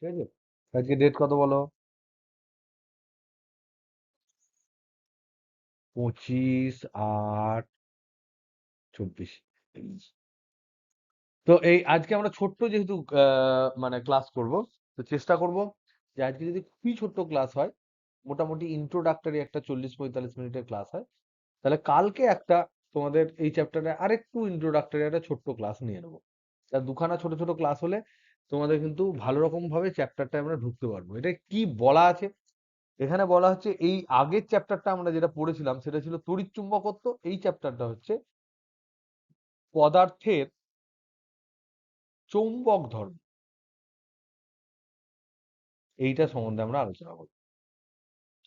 ঠিক আছে? আজকে ডেট কত বলো? 25/8/24। তো এই আজকে আমরা ছোট্ট যেহেতু মানে ক্লাস করব, তো চেষ্টা করব যে আজকে যদি খুবই ছোট্ট ক্লাস হয়, মোটামুটি ইন্ট্রোডাক্টরি একটা 40-45 মিনিটের ক্লাস হয়, তাহলে কালকে একটা তোমাদের এই চ্যাপ্টারে আরেকটু ইন্ট্রোডাক্টরি একটা ছোট্ট ক্লাস নিয়ে নেবো। তা দুখানা ছোট ছোট ক্লাস হলে তোমাদের কিন্তু ভালো রকম ভাবে চ্যাপ্টারটা আমরা ঢুকতে পারবো। এটা কি বলা আছে এখানে? বলা হচ্ছে এই আগের চ্যাপ্টারটা আমরা যেটা পড়েছিলাম সেটা ছিল তড়িৎ চুম্বকত্ব, এই চ্যাপ্টারটা হচ্ছে পদার্থের চৌম্বক ধর্ম, এইটা সম্বন্ধে আমরা আলোচনা করব।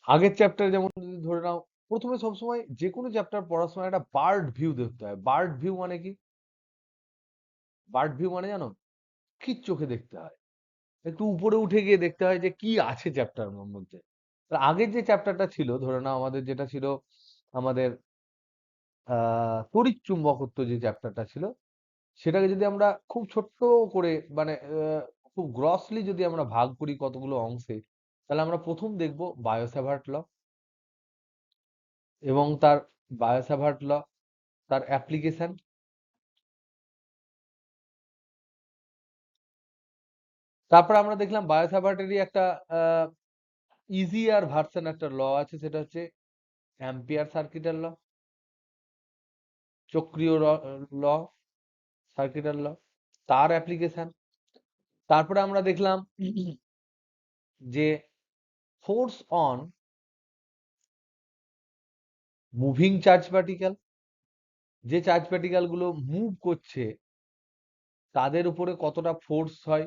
আগের চ্যাপ্টারে যেমন যদি ধরে নাও, প্রথমে সবসময় যে কোনো চ্যাপ্টার পড়ার সময় একটা বার্ড ভিউ দেখতে হয়। বার্ড ভিউ মানে কি? বার্ড ভিউ মানে জানো, কি চোখে দেখতে হয়, একটু উপরে উঠে গিয়ে দেখতে হয় যে কি আছে চ্যাপ্টার মধ্যে। আগের যে চ্যাপ্টারটা ছিল, ধরে নাও আমাদের যেটা ছিল আমাদের তড়িৎ চুম্বকত্ব, যে চ্যাপ্টারটা ছিল সেটাকে যদি আমরা খুব ছোট্ট করে মানে খুব গ্রসলি যদি আমরা ভাগ করি কতগুলো অংশে, তাহলে আমরা প্রথম দেখব বায়োসাভার্ট ল এবং তার বায়োসাভার্ট ল, তার অ্যাপ্লিকেশন। তারপর আমরা দেখলাম বায়োসাভার্টেরই একটা ইজিয়ার ভার্সন একটা ল আছে, সেটা হচ্ছে অ্যাম্পিয়ার সার্কিটের ল, চক্রীয় ল, সার্কিটের ল, তার অ্যাপ্লিকেশন। তারপরে আমরা দেখলাম যে force on moving charge particle, যে চার্জ পার্টিকেল গুলো মুভ করছে তাদের উপরে কতটা ফোর্স হয়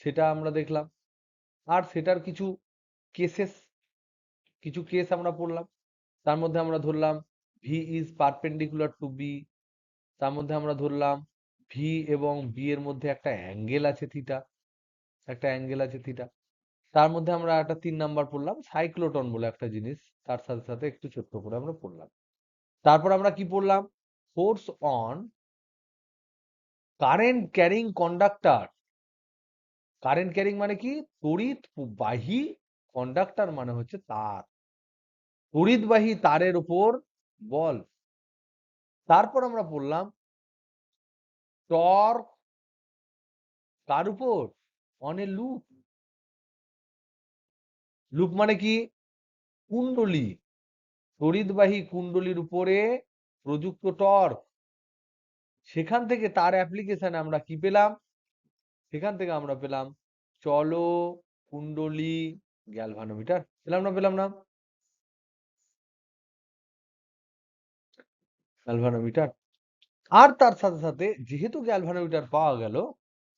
সেটা আমরা দেখলাম। আর সেটার কিছু কেসেস, কিছু কেস আমরা পড়লাম। তার মধ্যে আমরা ধরলাম V is perpendicular to B, তার মধ্যে আমরা ধরলাম ভি এবং বি এর মধ্যে একটা অ্যাঙ্গেল আছে থিটা, একটা অ্যাঙ্গেল আছে থিটা। তার মধ্যে আমরা একটা 3 নাম্বার পড়লাম সাইক্লোটন বলে একটা জিনিস, তার সাথে সাথে একটু ছোট্ট করে আমরা পড়লাম। তারপর আমরা কি পড়লাম? Force on current carrying conductor. Current carrying মানে কি? তড়িৎবাহী। কন্ডাক্টর মানে হচ্ছে তার, তড়িৎবাহী তারের উপর বল। তারপর আমরা পড়লাম টর্ক কার উপর? On a loop. লুপ মানে কি? কুণ্ডলী, তড়িৎবাহী কুণ্ডলীর উপরে প্রযুক্ত টর্ক। সেখান থেকে তার অ্যাপ্লিকেশন আমরা কি পেলাম? সেখান থেকে আমরা পেলাম চলো কুণ্ডলী গ্যালভানোমিটার। পেলাম না? পেলাম না? গ্যালভানোমিটার। আর তার সাথে সাথে যেহেতু গ্যালভানোমিটার পাওয়া গেল,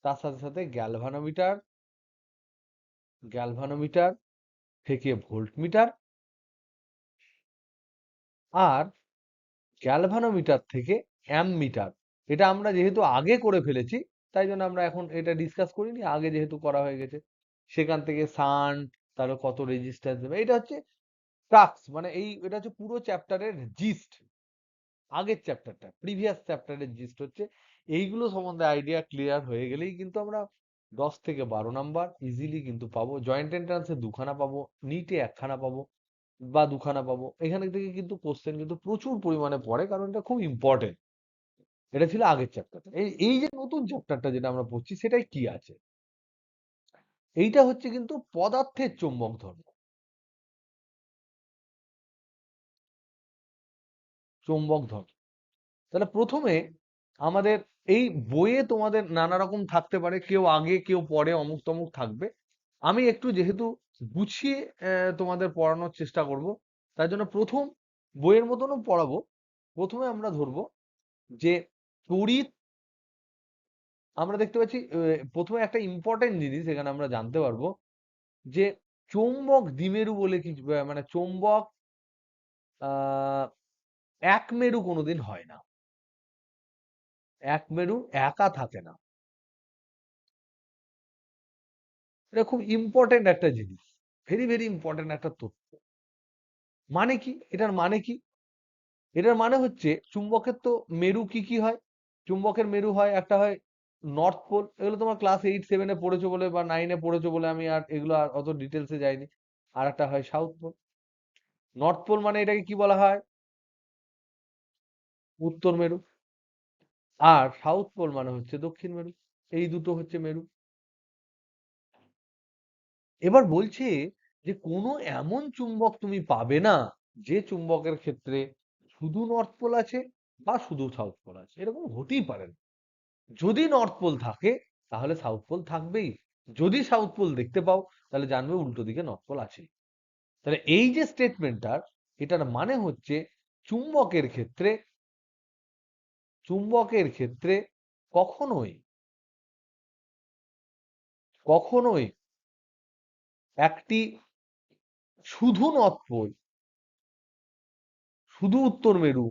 তার সাথে সাথে গ্যালভানোমিটার, গ্যালভানোমিটার থেকে ভোল্টমিটার, আর গ্যালভানোমিটার থেকে অ্যামমিটার। এটা আমরা যেহেতু আগে করে ফেলেছি, তাই জন্য আমরা এখন এটা ডিসকাস করিনি, আগে যেহেতু করা হয়ে গেছে। সেখান থেকে শান্ট, তাহলে কত রেজিস্ট্যান্স দেবে, এটা হচ্ছে ক্রাক্স, মানে এই এটা হচ্ছে পুরো চ্যাপ্টারের জিস্ট। আগের চ্যাপ্টারটা, প্রিভিয়াস চ্যাপ্টারের জিস্ট হচ্ছে এইগুলো সম্বন্ধে আইডিয়া ক্লিয়ার হয়ে গেলেই কিন্তু আমরা 10 থেকে 12 নাম্বার ইজিলি কিন্তু পাবো। জয়েন্ট এন্ট্রান্সে 2খানা পাবো, নিটে 1খানা পাবো বা 2খানা পাবো। এখান থেকে কিন্তু কোশ্চেন কিন্তু প্রচুর পরিমাণে পড়ে, কারণ এটা খুব ইম্পর্টেন্ট। এটা ছিল আগের চ্যাপ্টারটা। এই এই যে নতুন চ্যাপ্টারটা যেটা আমরা পড়ছি সেটাই কি আছে? এইটা হচ্ছে কিন্তু পদার্থের চৌম্বক ধর্ম। চৌম্বক ধর্ম। তাহলে প্রথমে আমাদের এই বইয়ে তোমাদের নানা রকম থাকতে পারে, কেউ আগে কেউ পরে অমুক তমুক থাকবে। আমি একটু যেহেতু গুছিয়ে তোমাদের পড়ানোর চেষ্টা করব, তাই জন্য প্রথম বইয়ের মতনও পড়াবো। প্রথমে আমরা ধরবো যে তড়িৎ, আমরা দেখতে পাচ্ছি প্রথমে একটা ইম্পর্টেন্ট জিনিস এখানে আমরা জানতে পারবো যে চৌম্বক দ্বিমেরু বলে কিছু, মানে চৌম্বক আহ এক মেরু কোনোদিন হয় না। এক মেরু একা থাকে না। এটা খুব ইম্পর্টেন্ট একটা জিনিস, ভেরি ভেরি ইম্পর্টেন্ট একটা তথ্য। মানে কি এটার মানে কি? এটার মানে হচ্ছে চুম্বকের তো মেরু কি কি হয়? চুম্বকের মেরু হয়, একটা হয় নর্থ পোল এগুলো তোমার ক্লাস 8 7 এ পড়েছো বলে বা 9 এ পড়েছো বলে আমি আর এগুলো আর অত ডিটেলসে যাইনি। আর একটা হয় সাউথ পোল। নর্থ পোল মানে এটাকে কি বলা হয়? উত্তর মেরু। আর সাউথ পোল মানে হচ্ছে দক্ষিণ মেরু। এই দুটো হচ্ছে মেরু। এবার বলছে যে কোনো এমন চুম্বক তুমি পাবে না যে চুম্বকের ক্ষেত্রে শুধু নর্থ পোল আছে বা শুধু সাউথ পোল আছে, এরকম হতেই পারে না। যদি নর্থ পোল থাকে তাহলে সাউথ পোল থাকবেই। যদি সাউথ পোল দেখতে পাও তাহলে জানবে উল্টো দিকে নর্থ পোল আছে। তাহলে এই যে স্টেটমেন্টটার, এটার মানে হচ্ছে চুম্বকের ক্ষেত্রে চুম্বকের ক্ষেত্রে কখনোই কখনোই একটি শুধু নর্থ পোল, শুধু উত্তর মেরু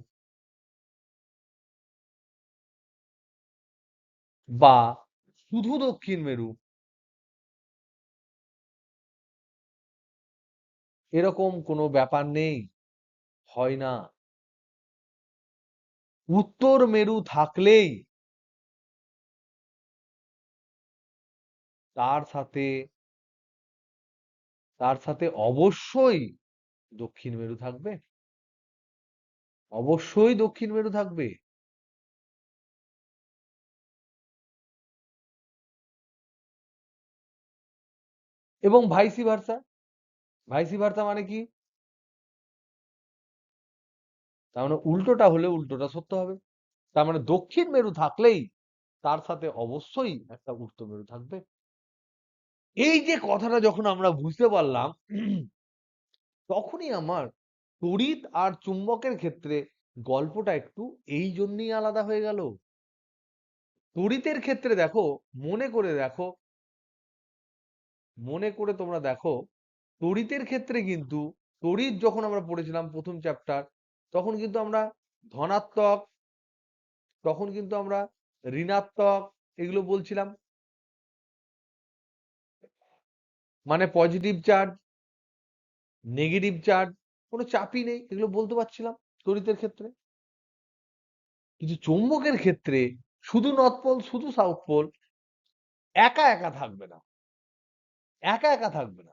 বা শুধু দক্ষিণ মেরু, এরকম কোনো ব্যাপার নেই, হয় না। উত্তর মেরু থাকলেই তার সাথে তার সাথে অবশ্যই দক্ষিণ মেরু থাকবে। অবশ্যই দক্ষিণ মেরু থাকবে। এবং ভাইসি ভার্সা। ভাইসি ভার্সা মানে কি? তার মানে উল্টোটা হলে উল্টোটা সত্য হবে। তার মানে দক্ষিণ মেরু থাকলেই তার সাথে অবশ্যই একটা উত্তর মেরু থাকবে। এই যে কথাটা যখন আমরা বুঝতে পারলাম, তখনই আমার তড়িৎ আর চুম্বকের ক্ষেত্রে গল্পটা একটু এই জন্যই আলাদা হয়ে গেল। তড়িতের ক্ষেত্রে দেখো, মনে করে দেখো, মনে করে তোমরা দেখো, তড়িতের ক্ষেত্রে কিন্তু তড়িৎ যখন আমরা পড়েছিলাম প্রথম চ্যাপ্টার, তখন কিন্তু আমরা ধনাত্মক, তখন কিন্তু আমরা ঋণাত্মক এগুলো বলছিলাম। মানে পজিটিভ চার্জ, নেগেটিভ চার্জ, কোনো চাপই নেই, এগুলো বলতে পারছিলাম তড়িতের ক্ষেত্রে। কিন্তু চৌম্বকের ক্ষেত্রে শুধু নর্থ পোল শুধু সাউথ পোল একা একা থাকবে না, একা একা থাকবে না,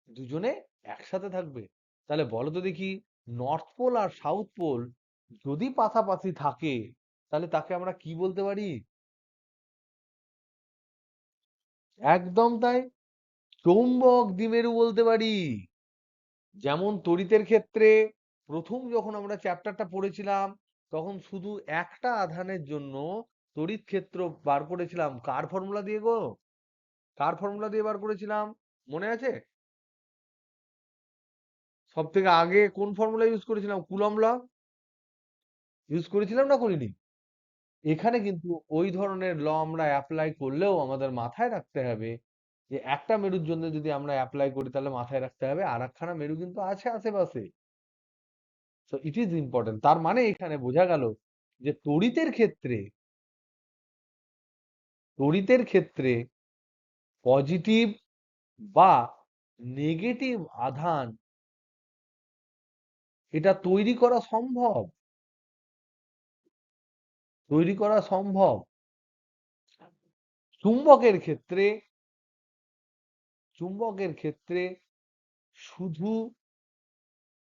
দুজনে একসাথে থাকবে। তাহলে বলো তো দেখি, নর্থ পোল আর সাউথ পোল যদি পাশাপাশি থাকে তাহলে তাকে আমরা কি বলতে পারি? একদম তাই, চৌম্বক দ্বিমেরু বলতে পারি। যেমন তড়িতের ক্ষেত্রে প্রথম যখন আমরা চ্যাপ্টারটা পড়েছিলাম, তখন শুধু একটা আধানের জন্য তড়িৎ ক্ষেত্র বার করেছিলাম কার ফর্মুলা দিয়ে গো? কার ফর্মুলা দিয়ে বার করেছিলাম? মনে আছে? সব থেকে আগে কোন ফর্মুলা ইউজ করেছিলাম? কুলম্ব ল ইউজ করেছিলাম না করিনি? এখানে কিন্তু ওই ধরনের ল আমরা অ্যাপ্লাই করলেও আমাদের মাথায় রাখতে হবে যে একটা মেরুর জন্য যদি আমরা অ্যাপ্লাই করি তাহলে মাথায় রাখতে হবে আর একখানা মেরু কিন্তু আছে আশেপাশে। So it is important. তার মানে এখানে বোঝা গেল যে তড়িতের ক্ষেত্রে পজিটিভ বা নেগেটিভ আধান এটা তৈরি করা সম্ভব। চুম্বকের ক্ষেত্রে চুম্বকের ক্ষেত্রে শুধু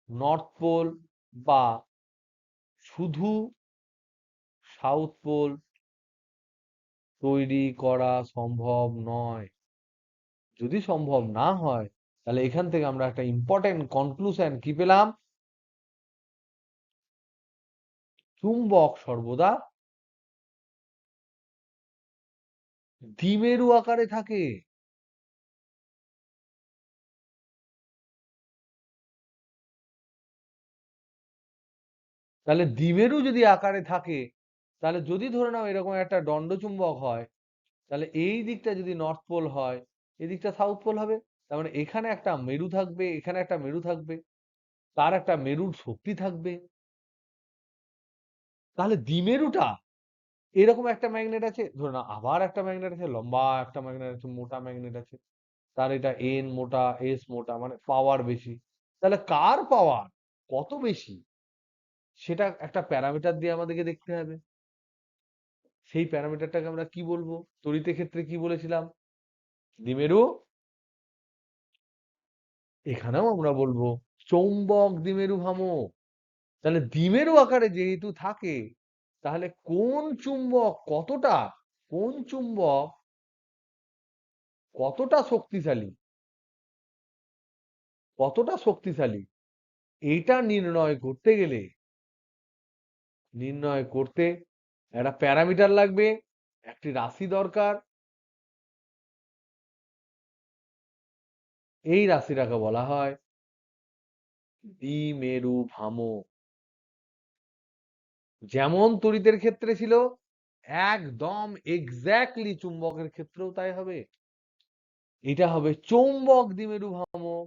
নর্থ পোল বা শুধু সাউথ পোল তৈরি করা সম্ভব নয়। যদি সম্ভব না হয় তাহলে এখান থেকে আমরা একটা ইম্পর্টেন্ট কনক্লুশন কি পেলাম? চুম্বক সর্বদা দ্বিমেরু আকারে থাকে। তাহলে দ্বিমেরু যদি আকারে থাকে, তাহলে যদি ধরে নাও এরকম একটা দণ্ডচুম্বক হয়, তাহলে এই দিকটা যদি নর্থ পোল হয়, এই দিকটা সাউথ পোল হবে। তার মানে এখানে একটা মেরু থাকবে, এখানে একটা মেরু থাকবে, তার একটা মেরুর শক্তি থাকবে। তাহলে দ্বিমেরুটা এরকম একটা ম্যাগনেট আছে, ধরে নাও আবার একটা ম্যাগনেট আছে, লম্বা একটা ম্যাগনেট আছে, মোটা ম্যাগনেট আছে, তার এটা এন মোটা এস মোটা, মানে পাওয়ার বেশি। তাহলে কার পাওয়ার কত বেশি সেটা একটা প্যারামিটার দিয়ে আমাদেরকে দেখতে হবে। সেই প্যারামিটারটাকে আমরা কি বলবো? তড়িতের ক্ষেত্রে কি বলেছিলাম? দ্বিমেরু। এখানেও আমরা বলবো চৌম্বক দ্বিমেরু ভ্রামক। তাহলে দ্বিমেরু আকারে যেহেতু থাকে, তাহলে কোন চুম্বক কতটা, কোন চুম্বক কতটা শক্তিশালী, কতটা শক্তিশালী, এইটা নির্ণয় করতে একটা প্যারামিটার লাগবে, একটি রাশি দরকার। এই রাশিটাকে বলা হয় দ্বিমেরু ভ্রামক। যেমন তড়িতের ক্ষেত্রে ছিল, একদম এক্স্যাক্টলি চুম্বকের ক্ষেত্রেও তাই হবে। এটা হবে চৌম্বক দ্বিমেরু ভ্রামক,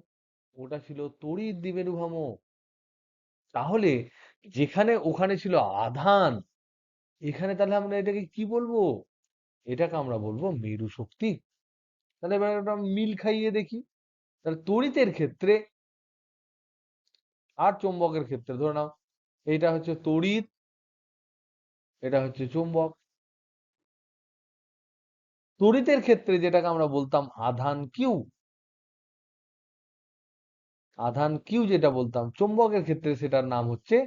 ওটা ছিল তড়িৎ দ্বিমেরু ভ্রামক। তাহলে যেখানে ওখানে ছিল আধান, এখানে তাহলে আমরা এটাকে কি বলবো? এটাকে আমরা বলবো মেরু শক্তি। তাহলে এবার একটা মিল খাইয়ে দেখি। তাহলে তড়িতের ক্ষেত্রে আর চৌম্বকের ক্ষেত্রে ধরে নাও, এইটা হচ্ছে তড়িৎ, এটা হচ্ছে চৌম্বক। তড়িতের ক্ষেত্রে যেটাকে আমরা বলতাম আধান কিউ, আধান কিউ যেটা বলতাম, চৌম্বকের ক্ষেত্রে সেটার নাম হচ্ছে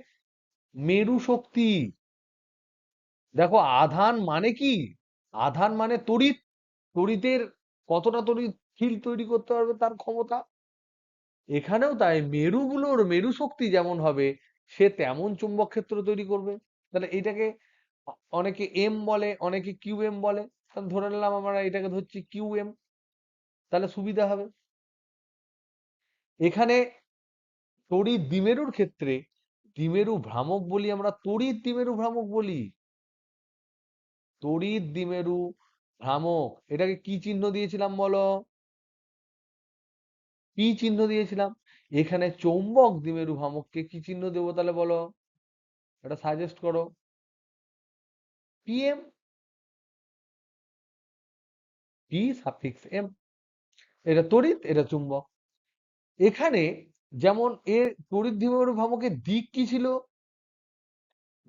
মেরু শক্তি। দেখো আধান মানে কি? আধান মানে তড়িৎ, তড়িতের কতটা তড়িৎ ফিল্ড তৈরি করতে পারবে তার ক্ষমতা। এখানেও তাই মেরুগুলোর মেরু শক্তি যেমন হবে, সে তেমন চুম্বক ক্ষেত্র তৈরি করবে। তাহলে এটাকে অনেকে এম বলে, অনেকে কিউ এম বলে। তাহলে ধরে নিলাম আমরা এটাকে ধরছি কিউ এম, তাহলে সুবিধা হবে। এখানে তড়িৎ দ্বিমেরুর ক্ষেত্রে দ্বিমেরু ভ্রামক বলি আমরা, তড়িৎ দ্বিমেরু ভ্রামক বলি, তড়িৎ দ্বিমেরু ভ্রামক। এটাকে কি চিহ্ন দিয়েছিলাম বলো? পি চিহ্ন দিয়েছিলাম। এখানে চৌম্বক দ্বিমেরু ভ্রামককে কি চিহ্ন দেবো তাহলে বলো? এটা সাজেস্ট করো। PM, P suffix M. এটা তড়িৎ, এটা চুম্বক। এখানে যেমন এর তড়িৎ দ্বিমেরু ভ্রামকের দিক কি ছিল?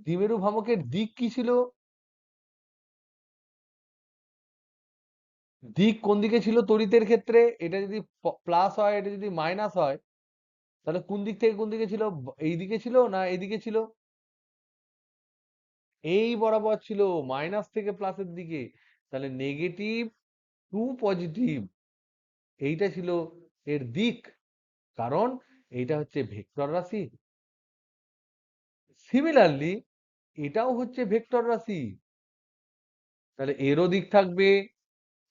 দ্বিমেরু ভ্রামকের দিক কি ছিল? দিক কোন দিকে ছিল তড়িতের ক্ষেত্রে? এটা যদি প্লাস হয়, এটা যদি মাইনাস হয়, তাহলে কোন দিক থেকে কোন দিকে ছিল? এই দিকে ছিল না এইদিকে ছিল? এই বরাবর ছিল, মাইনাস থেকে প্লাসের দিকে। তাহলে নেগেটিভ টু পজিটিভ, এইটা ছিল এর দিক। কারণ এইটা হচ্ছে ভেক্টর রাশি। সিমিলারলি এটাও হচ্ছে ভেক্টর রাশি, তাহলে এরও দিক থাকবে।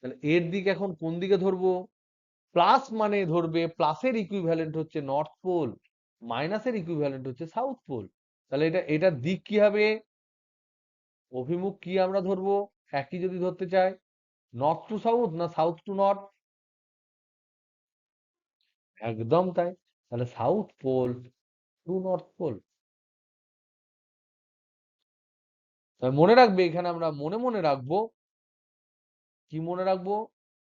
তাহলে এর দিক এখন কোন দিকে ধরবো? প্লাস মানে ধরবে, প্লাসের ইকুইভ্যালেন্ট হচ্ছে নর্থ পোল, মাইনাসের ইকুইভ্যালেন্ট হচ্ছে সাউথ পোল। তাহলে এটার দিক কি হবে? অভিমুখ কি আমরা ধরবো একই যদি ধরতে চাই? নর্থ টু সাউথ না সাউথ টু নর্থ? একদম তাই। তাহলে south pole to north pole. মনে রাখবে, এখানে আমরা মনে মনে রাখবো, কি মনে রাখবো?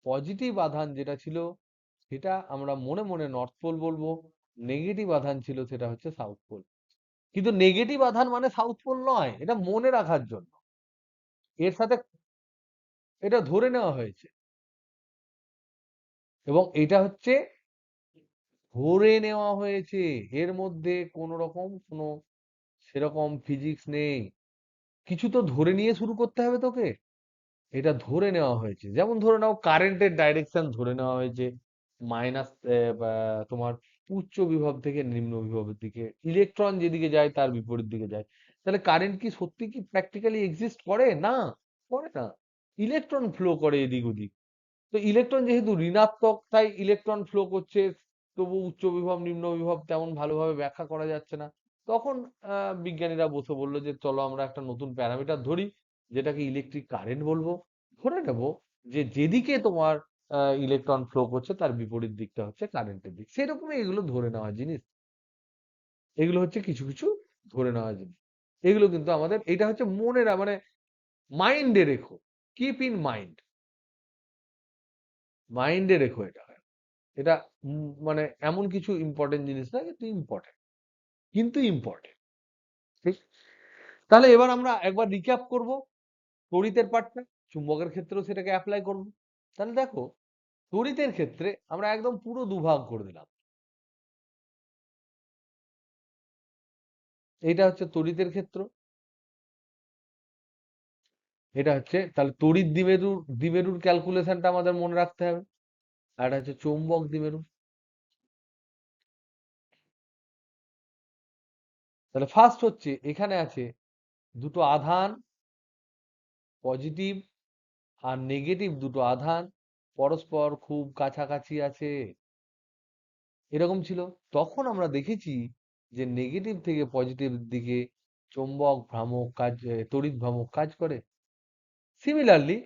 পজিটিভ আধান যেটা ছিল সেটা আমরা মনে মনে নর্থ পোল বলবো, নেগেটিভ আধান ছিল সেটা হচ্ছে সাউথ পোল। কিন্তু নেগেটিভ আধান মানে সাউথ পোল নয়, এটা মনে রাখার জন্য এর সাথে এটা ধরে নেওয়া হয়েছে। এবং এটা হচ্ছে ধরে নেওয়া হয়েছে, এর মধ্যে কোন রকম কোনো সেরকম ফিজিক্স নেই। কিছু তো ধরে নিয়ে শুরু করতে হবে তোকে। এটা ধরে নেওয়া হয়েছে, যেমন ধরে নাও কারেন্টের ডাইরেকশন ধরে নেওয়া হয়েছে মাইনাস, তোমার উচ্চ বিভব থেকে নিম্ন বিভবের দিকে, ইলেকট্রন যেদিকে যায় তার বিপরীত দিকে যায়। তাহলে কারেন্ট কি সত্যি কি প্র্যাকটিক্যালি এক্সিস্ট করে? না, করে না। ইলেকট্রন ফ্লো করে এদিক ওদিক। তো ইলেকট্রন যেহেতু ঋণাত্মক, তাই ইলেকট্রন ফ্লো করছে, তবু উচ্চ বিভব নিম্ন বিভব তেমন ভালোভাবে ব্যাখ্যা করা যাচ্ছে না। তখন বিজ্ঞানীরা বসে বললো যে চলো আমরা একটা নতুন প্যারামিটার ধরি, যেটাকে ইলেকট্রিক কারেন্ট বলবো। ধরে নেব যে যেদিকে তোমার ইলেকট্রন ফ্লো করছে তার বিপরীত দিকটা হচ্ছে কারেন্টের দিক। সেরকমই এগুলো ধরে নেওয়া জিনিস। এগুলো হচ্ছে কিছু কিছু ধরে নেওয়া জিনিস। এগুলো কিন্তু আমাদের, এটা হচ্ছে মানে মাইন্ডে রেখো, কিপ ইন মাইন্ড, মাইন্ডে রেখো এটা। এটা মানে এমন কিছু ইম্পর্টেন্ট জিনিস না, কিন্তু ইম্পর্টেন্ট, কিন্তু ইম্পর্টেন্ট। ঠিক? তাহলে এবার আমরা একবার রিক্যাপ করব। তড়িতের পার্টটা, চুম্বকের ক্ষেত্রেও সেটাকে অ্যাপ্লাই করব। তাহলে দেখো, তড়িতের ক্ষেত্রে আমরা একদম পুরো দুভাগ করে দিলাম। এটা হচ্ছে তড়িতের ক্ষেত্র, এটা হচ্ছে, তাহলে তড়িৎ দ্বিমেরুর দ্বিমেরুর ক্যালকুলেশনটা আমাদের মনে রাখতে হবে। আর এটা হচ্ছে চৌম্বক দ্বিমেরু। তাহলে ফার্স্ট হচ্ছে, এখানে আছে দুটো আধান, পজিটিভ আর নেগেটিভ দুটো আধান, পরস্পর খুব কাছাকাছি আছে, এরকম ছিল। তখন আমরা দেখেছি যে নেগেটিভ থেকে পজিটিভ দিকে চৌম্বক ভ্রামক কাজ, তড়িৎ ভ্রামক কাজ করে। সিমিলারলি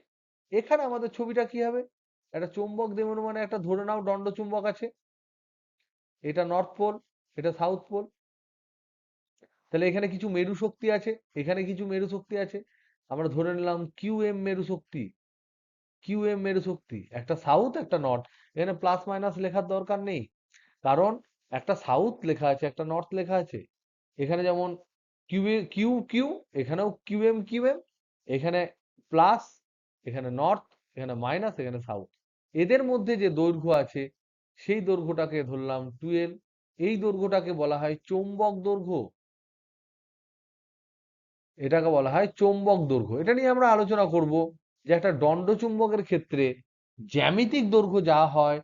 এখানে আমাদের ছবিটা কি হবে, একটা চৌম্বক দ্বিমেরু মানে একটা ধরে নাও দণ্ড চুম্বক আছে, এটা নর্থ পোল, এটা সাউথ পোল। তাহলে এখানে কিছু মেরু শক্তি আছে, এখানে কিছু মেরু শক্তি আছে। আমরা ধরে নিলাম কিউ এম মেরু শক্তি, কিউ এম মেরু শক্তি, একটা সাউথ একটা নর্থ। এখানে প্লাস মাইনাস লেখার দরকার নেই, কারণ একটা সাউথ লেখা আছে একটা নর্থ লেখা আছে। এখানে যেমন কিউ কিউ কিউ, এখানেও কিউ এম কিউ এম, এখানে প্লাস, এখানে নর্থ, এখানে মাইনাস, এখানে সাউথ। এদের মধ্যে যে দৈর্ঘ্য আছে সেই দৈর্ঘ্যটাকে ধরলাম 12। এই দৈর্ঘ্যটাকে বলা হয় চৌম্বক দৈর্ঘ্য, এটাকে বলা হয় চৌম্বক দৈর্ঘ্য। এটা নিয়ে আমরা আলোচনা করব যে একটা দণ্ড চুম্বকের ক্ষেত্রে জ্যামিতিক দৈর্ঘ্য যা হয়,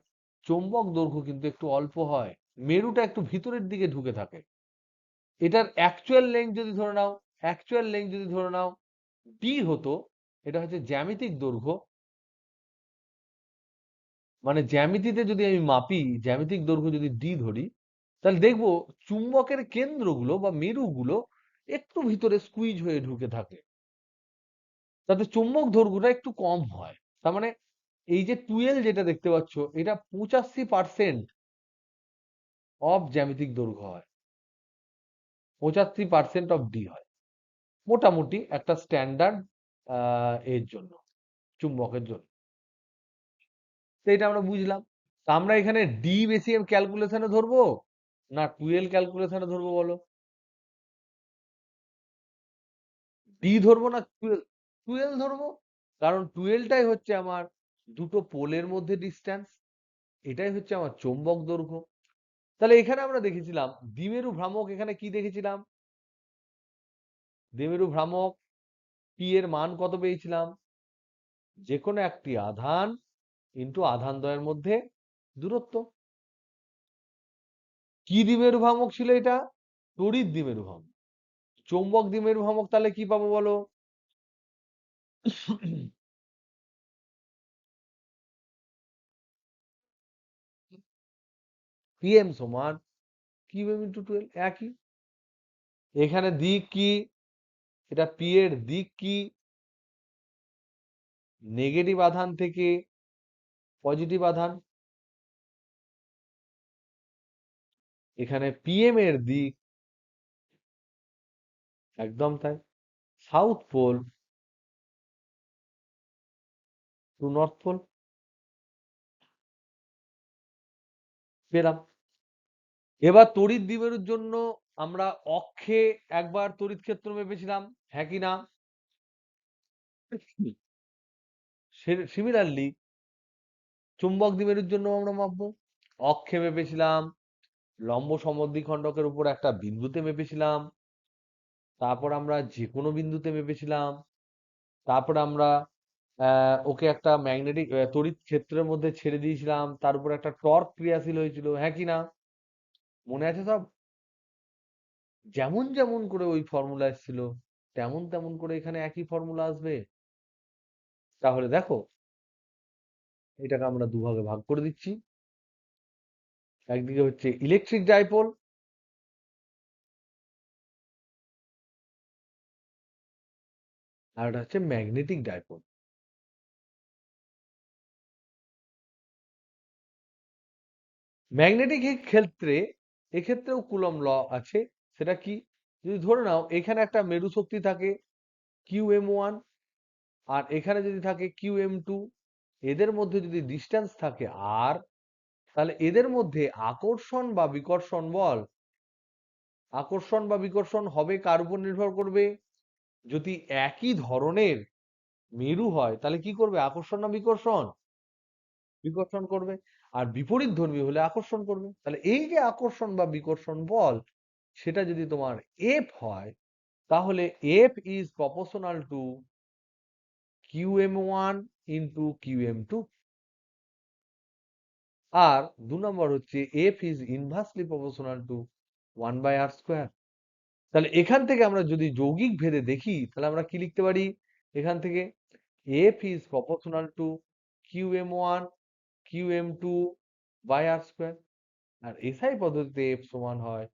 চৌম্বক দৈর্ঘ্য কিন্তু একটু অল্প হয়, মেরুটা একটু ভিতরের দিকে ঢুকে থাকে। এটার অ্যাকচুয়াল লেন্থ যদি ধরে নাও, অ্যাকচুয়াল লেন্থ যদি ধরে নাও ডি হতো, এটা হচ্ছে জ্যামিতিক দৈর্ঘ্য। মানে জ্যামিতিতে যদি আমি মাপি, জ্যামিতিক দৈর্ঘ্য যদি ডি ধরি, তাহলে দেখবো চুম্বকের কেন্দ্রগুলো বা মেরুগুলো একটু ভিতরে স্কুইজ হয়ে ঢুকে থাকে, তাতে চুম্বক দৈর্ঘ্যটা একটু কম হয়। তার মানে এই যে 12 যেটা দেখতে পাচ্ছ, এটা 85% অফ জ্যামিতিক দৈর্ঘ্য হয়, 85% অফ ডি হয়, মোটামুটি একটা স্ট্যান্ডার্ড এর জন্য, চুম্বকের জন্য। তো এটা আমরা বুঝলাম। তা আমরা এখানে ডি বেশি ক্যালকুলেশনে ধরবো না 12 ক্যালকুলেশনে ধরবো বলো? ডি ধরবো না 12? 12 ধরবো, কারণ 12টাই হচ্ছে আমার দুটো পোলের মধ্যে ডিস্টেন্স, এটাই হচ্ছে আমার চৌম্বক দৈর্ঘ্য। তাহলে এখানে আমরা দেখেছিলাম দ্বিমেরু ভ্রামক, এখানে কি দেখেছিলাম, দ্বিমেরু ভ্রামক পি এর মান কত পেয়েছিলাম, যে কোনো একটি আধান ইন্টু আধান দ্বয়ের মধ্যে দূরত্ব। কি দ্বিমেরু ভ্রামক ছিল এটা? তড়িৎ দ্বিমেরু ভ্রামক। চৌম্বক দ্বিমেরু ভ্রামক তাহলে কি পাবো বলো? পিএম সমান কিউ এম ইন্টু 12, একই। এখানে দিক কি, এটা পি এর দিক কি, নেগেটিভ আধান থেকে পজিটিভ আধান। এখানে পিএম এর দিক, একদম তাই, south pole to north pole. পেলাম। এবার তড়িৎ দ্বিমেরুর জন্য আমরা অক্ষে একবার তড়িৎ ক্ষেত্র মেপেছিলাম, হ্যাঁ কি না? সিমিলারলি চুম্বক দ্বিমেরুর জন্য আমরা মাপবো, অক্ষে মেপেছিলাম, লম্ব সমদ্বিখণ্ডকের উপর একটা বিন্দুতে মেপেছিলাম, তারপর আমরা যে কোনো বিন্দুতে মেপেছিলাম, তারপর আমরা ওকে একটা ম্যাগনেটিক তড়িৎ ক্ষেত্রের মধ্যে ছেড়ে দিয়েছিলাম, তার উপর একটা টর্ক ক্রিয়াশীল হয়েছিল, হ্যাঁ কি না? মনে আছে সব? যেমন যেমন করে ওই ফর্মুলা এসেছিল, তেমন তেমন করে এখানে একই ফর্মুলা আসবে। তাহলে দেখো, এটাকে আমরা দুভাগে ভাগ করে দিচ্ছি। একদিকে হচ্ছে ইলেকট্রিক ডাইপোল, আর এটা হচ্ছে ম্যাগনেটিক ডাইপোল। ম্যাগনেটিক ক্ষেত্রে, এক্ষেত্রেও কুলম্ব ল আছে। সেটা কি, যদি ধরে নাও এখানে একটা মেরু শক্তি থাকে কিউ এম ওয়ান, আর এখানে যদি থাকে কিউ এম টু, এদের মধ্যে যদি ডিস্টেন্স থাকে আর, তাহলে এদের মধ্যে আকর্ষণ বা বিকর্ষণ বল, আকর্ষণ বা বিকর্ষণ হবে কার উপর নির্ভর করবে? যদি একই ধরনের মেরু হয় তাহলে কি করবে? আকর্ষণ না বিকর্ষণ? বিকর্ষণ করবে। আর বিপরীতধর্মী হলে আকর্ষণ করবে। তাহলে এই যে আকর্ষণ বা বিকর্ষণ বল, সেটা যদি তোমার F হয়, তাহলে F is proportional to qm1 into qm2। আর 2 নম্বর হচ্ছে F is inversely proportional to 1 by r square। তাহলে এখান থেকে আমরা যদি যৌগিক ভেদে দেখি, তাহলে আমরা কি লিখতে পারি? এখান থেকে F is proportional to qm1 qm2 by r square। আর এসআই পদ্ধতিতে F সমান হয়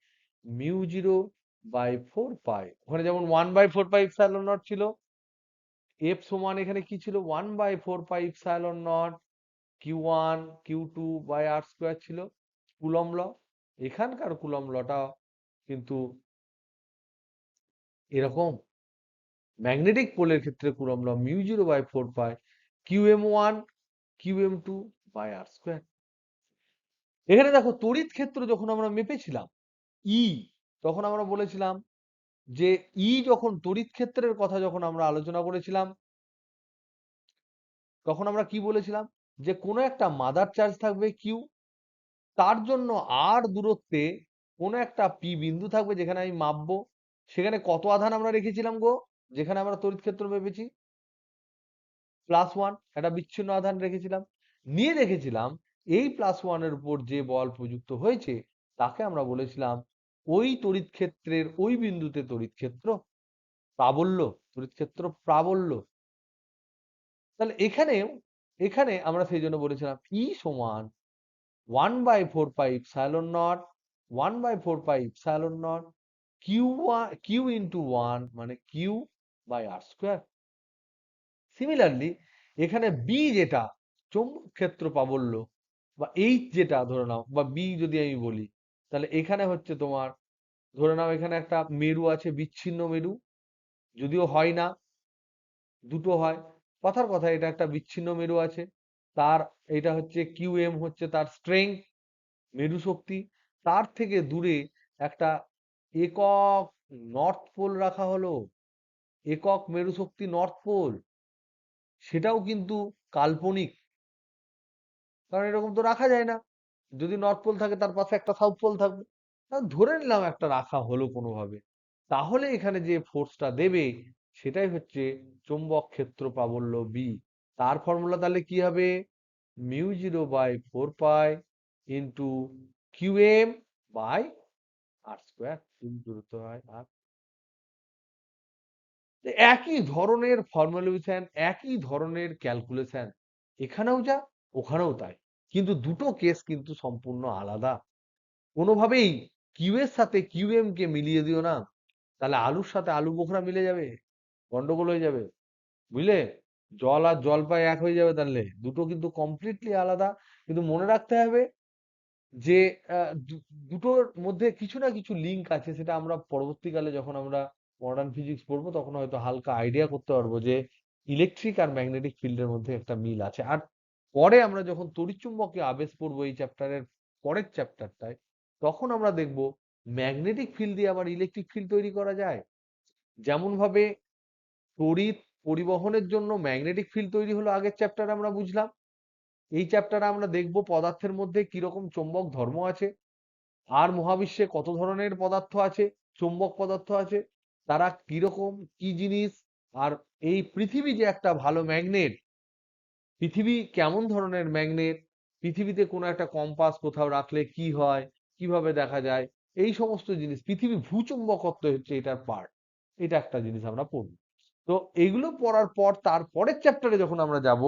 μ0/4 পাই। ওখানে যেমন 1/4 পাই ইপসাইলন নট ছিল, F সমান এখানে কি ছিল? 1/4 pi epsilon naught Q1 Q2 by R square ছিল। Coulomb law. এখানকার কুলম্ব লটা কিন্তু এরকম। ম্যাগনেটিক পোলের ক্ষেত্রে Coulomb law μ0/4 pi qm1 qm2 by R square. এখানে দেখো তড়িৎ ক্ষেত্র যখন আমরা মেপেছিলাম ই, তখন আমরা বলেছিলাম যে ই যখন তড়িৎ ক্ষেত্রের কথা যখন আমরা আলোচনা করেছিলাম, তখন আমরা কি বলেছিলাম? যে কোনো একটা মাদার চার্জ থাকবে কিউ, তার জন্য আর দূরত্বে কোনো একটা পি বিন্দু থাকবে যেখানে আমি মাপবো। সেখানে কত আধান আমরা রেখেছিলাম গো? যেখানে আমরা তড়িৎ ক্ষেত্র মেপেছি +1 একটা বিচ্ছিন্ন আধান রেখেছিলাম। নিয়ে রেখেছিলাম এই +1 এর উপর যে বল প্রযুক্ত হয়েছে তাকে আমরা বলেছিলাম ওই তড়িৎ ক্ষেত্রের ওই বিন্দুতে তড়িৎ ক্ষেত্র প্রাবল্য, তড়িৎ ক্ষেত্র প্রাবল্য। তাহলে এখানে আমরা সেই জন্য বলেছিলাম ই সমান 1/4 pi epsilon naught 1/4 pi epsilon naught Q into 1 মানে Q by R square. Similarly এখানে বি যেটা চৌম্বক ক্ষেত্র প্রাবল্য বা এইচ যেটা ধরে নাও, বা বি যদি আমি বলি, তাহলে এখানে হচ্ছে তোমার ধরে নাও এখানে একটা মেরু আছে, বিচ্ছিন্ন মেরু, যদিও হয় না, দুটো হয়। কথার কথা এটা একটা বিচ্ছিন্ন মেরু আছে, তার এটা হচ্ছে কিউএম হচ্ছে তার স্ট্রেংথ, মেরু শক্তি। তার থেকে দূরে একটা একক নর্থ পোল রাখা হলো, একক মেরু শক্তি নর্থ পোল। সেটাও কিন্তু কাল্পনিক, কারণ এরকম তো রাখা যায় না। যদি নর্থ পোল থাকে তার পাশে একটা সাউথ পোল থাকবে, ধরে নিলাম একটা রাখা হলো কোনোভাবে। তাহলে এখানে যে ফোর্সটা দেবে সেটাই হচ্ছে চৌম্বক ক্ষেত্র প্রাবল্য বি। তার ফর্মুলা তাহলে কি হবে? μ0/4 pi into QM by R square. দূরত্ব হয় আর। একই ধরনের ফর্মুলেশন, একই ধরনের ক্যালকুলেশন, এখানেও যা ওখানেও তাই, কিন্তু দুটো কেস কিন্তু সম্পূর্ণ আলাদা। কোনোভাবেই কিউ এর সাথে কিউএম কে মিলিয়ে দিও না, তাহলে আলুর সাথে আলু বোখরা মিলে যাবে, গন্ডগোল হয়ে যাবে, বুঝলে? জল আর জলপাই এক হয়ে যাবে, তাহলে দুটো কিন্তু কমপ্লিটলি আলাদা। কিন্তু মনে রাখতে হবে যে দুটোর মধ্যে কিছু না কিছু লিঙ্ক আছে, সেটা আমরা পরবর্তীকালে যখন আমরা মডার্ন ফিজিক্স পড়বো তখন হয়তো হালকা আইডিয়া করতে পারবো যে ইলেকট্রিক আর ম্যাগনেটিক ফিল্ডের মধ্যে একটা মিল আছে। আর পরে আমরা যখন তড়িৎচুম্বকীয় আবেশ পড়বো এই চ্যাপ্টারের পরের চ্যাপ্টারটায়, তখন আমরা দেখব ম্যাগনেটিক ফিল্ড দিয়ে আবার ইলেকট্রিক ফিল্ড তৈরি করা যায়। যেমন ভাবে তড়িৎ পরিবহনের জন্য ম্যাগনেটিক ফিল্ড তৈরি হলো আগের চ্যাপ্টারে আমরা বুঝলাম, এই চ্যাপ্টারে আমরা দেখব পদার্থের মধ্যে কিরকম চৌম্বক ধর্ম আছে, আর মহাবিশ্বে কত ধরনের পদার্থ আছে, চৌম্বক পদার্থ আছে, তারা কিরকম কি জিনিস। আর এই পৃথিবী যে একটা ভালো ম্যাগনেট, পৃথিবী কেমন ধরনের ম্যাগনেট, পৃথিবীতে কোনো একটা কম্পাস কোথাও রাখলে কি হয়, কিভাবে দেখা যায়, এই সমস্ত জিনিস, পৃথিবী ভূচুম্বকত্ব হচ্ছে এটার পার্ট। এটা একটা জিনিস আমরা পড়ব। তো এইগুলো পড়ার পর তার পরের চ্যাপ্টারে যখন আমরা যাব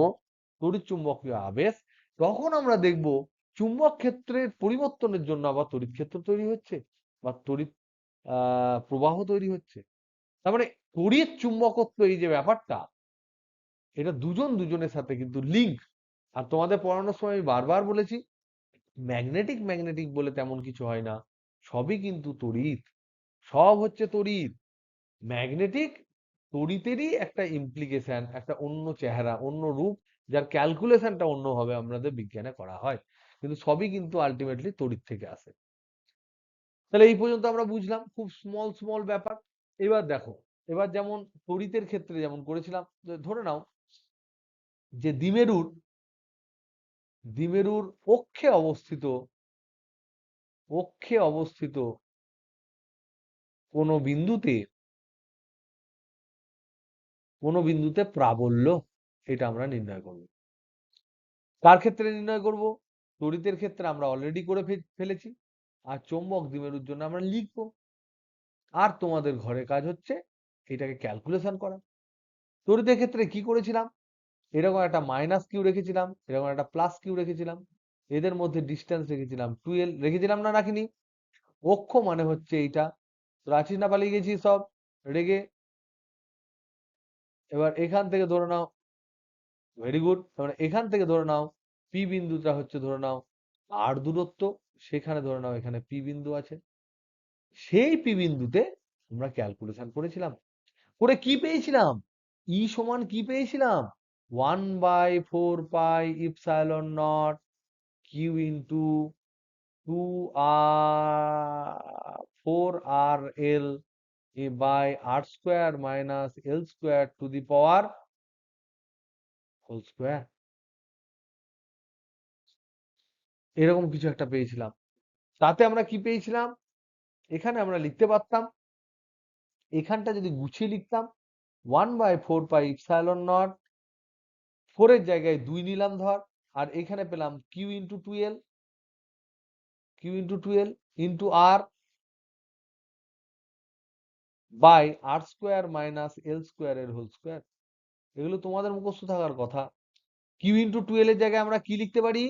তড়িৎ চুম্বকীয় আবেশ, তখন আমরা দেখব চুম্বক ক্ষেত্রের পরিবর্তনের জন্য আবার তড়িৎ ক্ষেত্র তৈরি হচ্ছে বা তড়িৎ প্রবাহ তৈরি হচ্ছে। তার মানে তড়িৎ চুম্বকত্ব এই যে ব্যাপারটা, এটা দুজন দুজনের সাথে কিন্তু লিঙ্ক। আর তোমাদের পড়ানোর সময় আমি বারবার বলেছি ম্যাগনেটিক ম্যাগনেটিক বলে তেমন কিছু হয় না, সবই কিন্তু তড়িৎ, সব হচ্ছে তড়িৎ। ম্যাগনেটিক তড়িতেরই একটা ইমপ্লিকেশন, একটা অন্য চেহারা, অন্য রূপ, যার ক্যালকুলেশনটা অন্যভাবে আমাদের বিজ্ঞানে করা হয়, কিন্তু সবই কিন্তু আলটিমেটলি তড়িৎ থেকে আসে। তাহলে এই পর্যন্ত আমরা বুঝলাম খুব স্মল স্মল ব্যাপার। এবার দেখো, এবার যেমন তড়িতের ক্ষেত্রে যেমন করেছিলাম, ধরে নাও যে দ্বিমেরুর অক্ষে অবস্থিত কোনো বিন্দুতে প্রাবল্য, এটা আমরা নির্ণয় করব। কার ক্ষেত্রে নির্ণয় করব? তড়িতের ক্ষেত্রে আমরা অলরেডি করে ফেলেছি, আর চৌম্বক দ্বিমেরুর জন্য আমরা লিখব। আর তোমাদের ঘরে কাজ হচ্ছে এটাকে ক্যালকুলেশন করা। তড়িতের ক্ষেত্রে কি করেছিলাম? এরকম একটা মাইনাস কিউ রেখেছিলাম, এরকম একটা প্লাস কিউ রেখেছিলাম, এদের মধ্যে ডিস্টেন্স রেখেছিলাম 2l, রেখেছিলাম না রাখিনি? অক্ষ মানে হচ্ছে এইটা। তো রাখিস না, পালিয়ে গেছি সব রেগে। এবার এখান থেকে ধরে নাও, ভেরি গুড, তারপরে এখান থেকে ধরে নাও পি বিন্দুটা হচ্ছে, ধরে নাও আর দূরত্ব, সেখানে ধরে নাও এখানে পি বিন্দু আছে। সেই পি বিন্দুতে আমরা ক্যালকুলেশন করেছিলাম, করে কি পেয়েছিলাম? ই সমান কি পেয়েছিলাম? 1/4 pi epsilon naught Q into 4r/l by r square minus l square to the power whole square. এরকম কিছু একটা পেয়েছিলাম। তাতে আমরা কি পেয়েছিলাম? এখানে আমরা লিখতে পারতাম, এখানটা যদি গুছিয়ে লিখতাম 1/4 পাই ইপসাইলন নট, 4 এর জায়গায় 2 নিলাম ধর, আর এখানে পেলাম Q into 2l into R by R square minus L square এর হোল স্কোয়ার। এগুলো তোমাদের মুখস্থ থাকার কথা। কিউ ইন্টু 2l এর জায়গায় আমরা কি লিখতে পারি?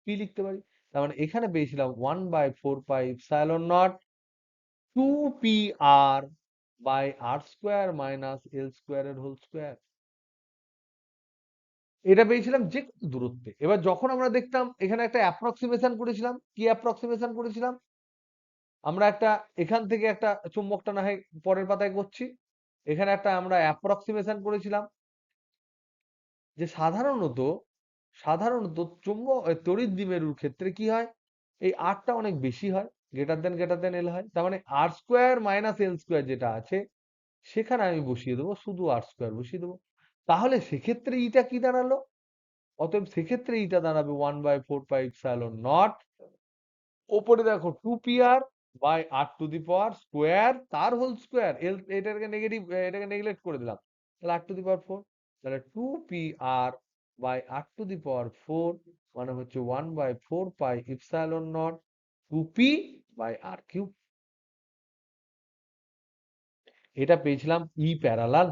পি লিখতে পারি। তার মানে এখানে পেয়েছিলাম 1/4 pi epsilon naught 2 pr by R square minus L square এর হোল স্কোয়ার। এটা পেয়েছিলাম যে কোনো দূরত্বে। এবার যখন আমরা দেখতাম এখানে একটা অ্যাপ্রক্সিমেশন করেছিলাম, কি অ্যাপ্রক্সিমেশন করেছিলাম? আমরা একটা এখান থেকে একটা চুম্বকটা না হয় পরের পাতায় করছি, এখানে একটা আমরা অ্যাপ্রক্সিমেশন করেছিলাম যে সাধারণত তড়িৎ দ্বিমেরুর ক্ষেত্রে কি হয়, এই আরটা অনেক বেশি হয়, গ্রেটার দেন এল হয়। তার মানে আর স্কোয়ার মাইনাস এল স্কোয়ার যেটা আছে, সেখানে আমি বসিয়ে দেবো শুধু আর স্কোয়ার বসিয়ে দেবো। তাহলে সেক্ষেত্রে ইটা কি দাঁড়ালো? অতএব সেক্ষেত্রে ইটা দাঁড়াবে 1/4 পাই ইপসাইলন নট, ওপরে দেখো 2 pr by R to the power square, তার হোল স্কোয়ার, এল এটাকে নেগেটিভ, এটাকে নেগলেক্ট করে দিলাম, তাহলে আর টু দি পাওয়ার 4, তাহলে 2 pr by R to the power 4 মানে হচ্ছে 1/4 pi epsilon naught 2p by R cube. এটা পেয়েছিলাম ই প্যারালাল।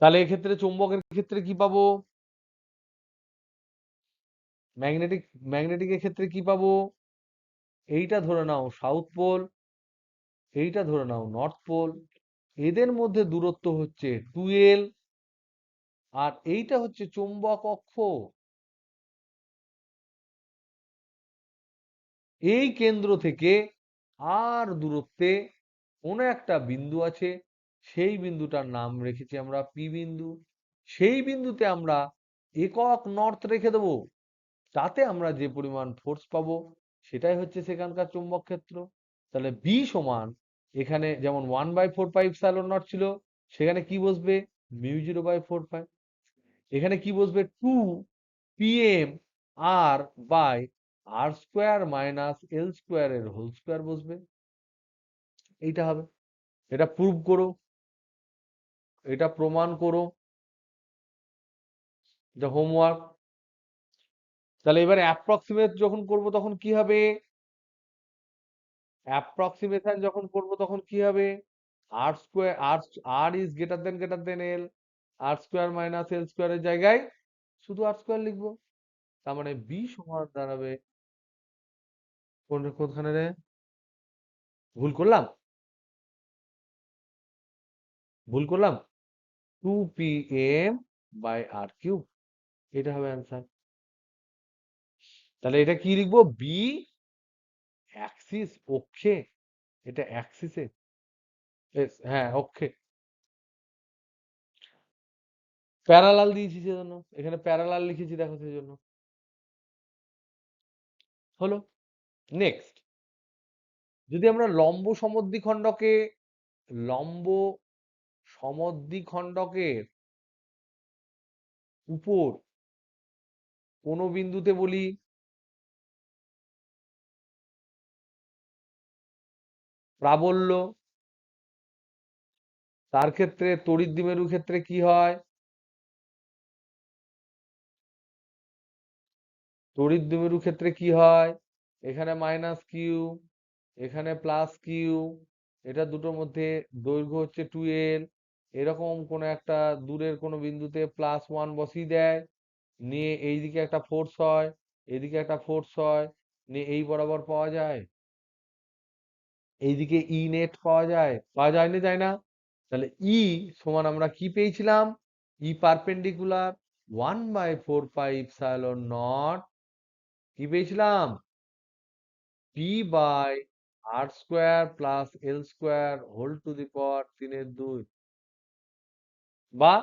তাহলে এক্ষেত্রে চৌম্বকের ক্ষেত্রে কি পাবো? ম্যাগনেটিক ম্যাগনেটিকের ক্ষেত্রে কি পাবো? এইটা ধরে নাও সাউথ পোল, এইটা ধরে নাও নর্থ পোল, এদের মধ্যে দূরত্ব হচ্ছে 2l, আর এইটা হচ্ছে চৌম্বক অক্ষ। এই কেন্দ্র থেকে আর দূরত্বে কোনো একটা বিন্দু আছে, সেই বিন্দুটার নাম রেখেছি আমরা পি বিন্দু। সেই বিন্দুতে আমরা একক নর্থ রেখে দেবো, তাতে আমরা যে পরিমাণ ফোর্স পাবো সেটাই হচ্ছে সেখানকার চৌম্বক ক্ষেত্র। তাহলে বি সমান, এখানে যেমন 1/4 পাই ইপসাইলন নট ছিল, সেখানে কি বসবে? μ0/4 পাই। এখানে কি বসবে? 2 pm r by R square minus L square এর হোল স্কোয়ার বসবে। এইটা হবে। এটা প্রুভ করো, এটা প্রমাণ করো, এটা হোমওয়ার্ক। তাহলে এবারে অ্যাপ্রক্সিমেট যখন করব তখন কি হবে? অ্যাপ্রক্সিমেশন যখন করব তখন কি হবে? R square, R is greater than L, R square minus L স্কোয়ারের জায়গায় শুধু আর স্কোয়ার লিখবো। তার মানে বি সমান দাঁড়াবে, কোনখানে রে? ভুল করলাম, ভুল করলাম। 2 pm বাই আর কিউব, এটা হবে অ্যান্সার। তাহলে এটা কি লিখবো? বি অ্যাক্সিস, অক্ষে, এটা অ্যাক্সিসে, হ্যাঁ অক্ষে। প্যারালাল দিয়েছি সেজন্য, এখানে প্যারালাল লিখেছি দেখো সেজন্য হলো। নেক্সট, যদি আমরা লম্ব সমদ্বিখণ্ডকে লম্ব সমদ্বিখণ্ডকের উপর কোনো বিন্দুতে বলি প্রাবল্য, তার ক্ষেত্রে তড়িৎ দ্বিমেরুর ক্ষেত্রে কি হয়? তড়িৎ দ্বিমেরুর ক্ষেত্রে কি হয়? এখানে মাইনাস কিউ, এখানে প্লাস কিউ, এটা দুটোর মধ্যে দৈর্ঘ্য হচ্ছে 2l, এরকম কোনো একটা দূরের কোনো বিন্দুতে +1 বসিয়ে দেয়, নিয়ে এইদিকে একটা ফোর্স হয়, এইদিকে একটা ফোর্স হয়, নিয়ে এই বরাবর পাওয়া যায়, এইদিকে ই নেট পাওয়া যায় না, যায় না? তাহলে ই সমান আমরা কি পেয়েছিলাম? ই পারপেন্ডিকুলার 1/4πε0 কি পেয়েছিলাম? p/r² + l² 3/2, বা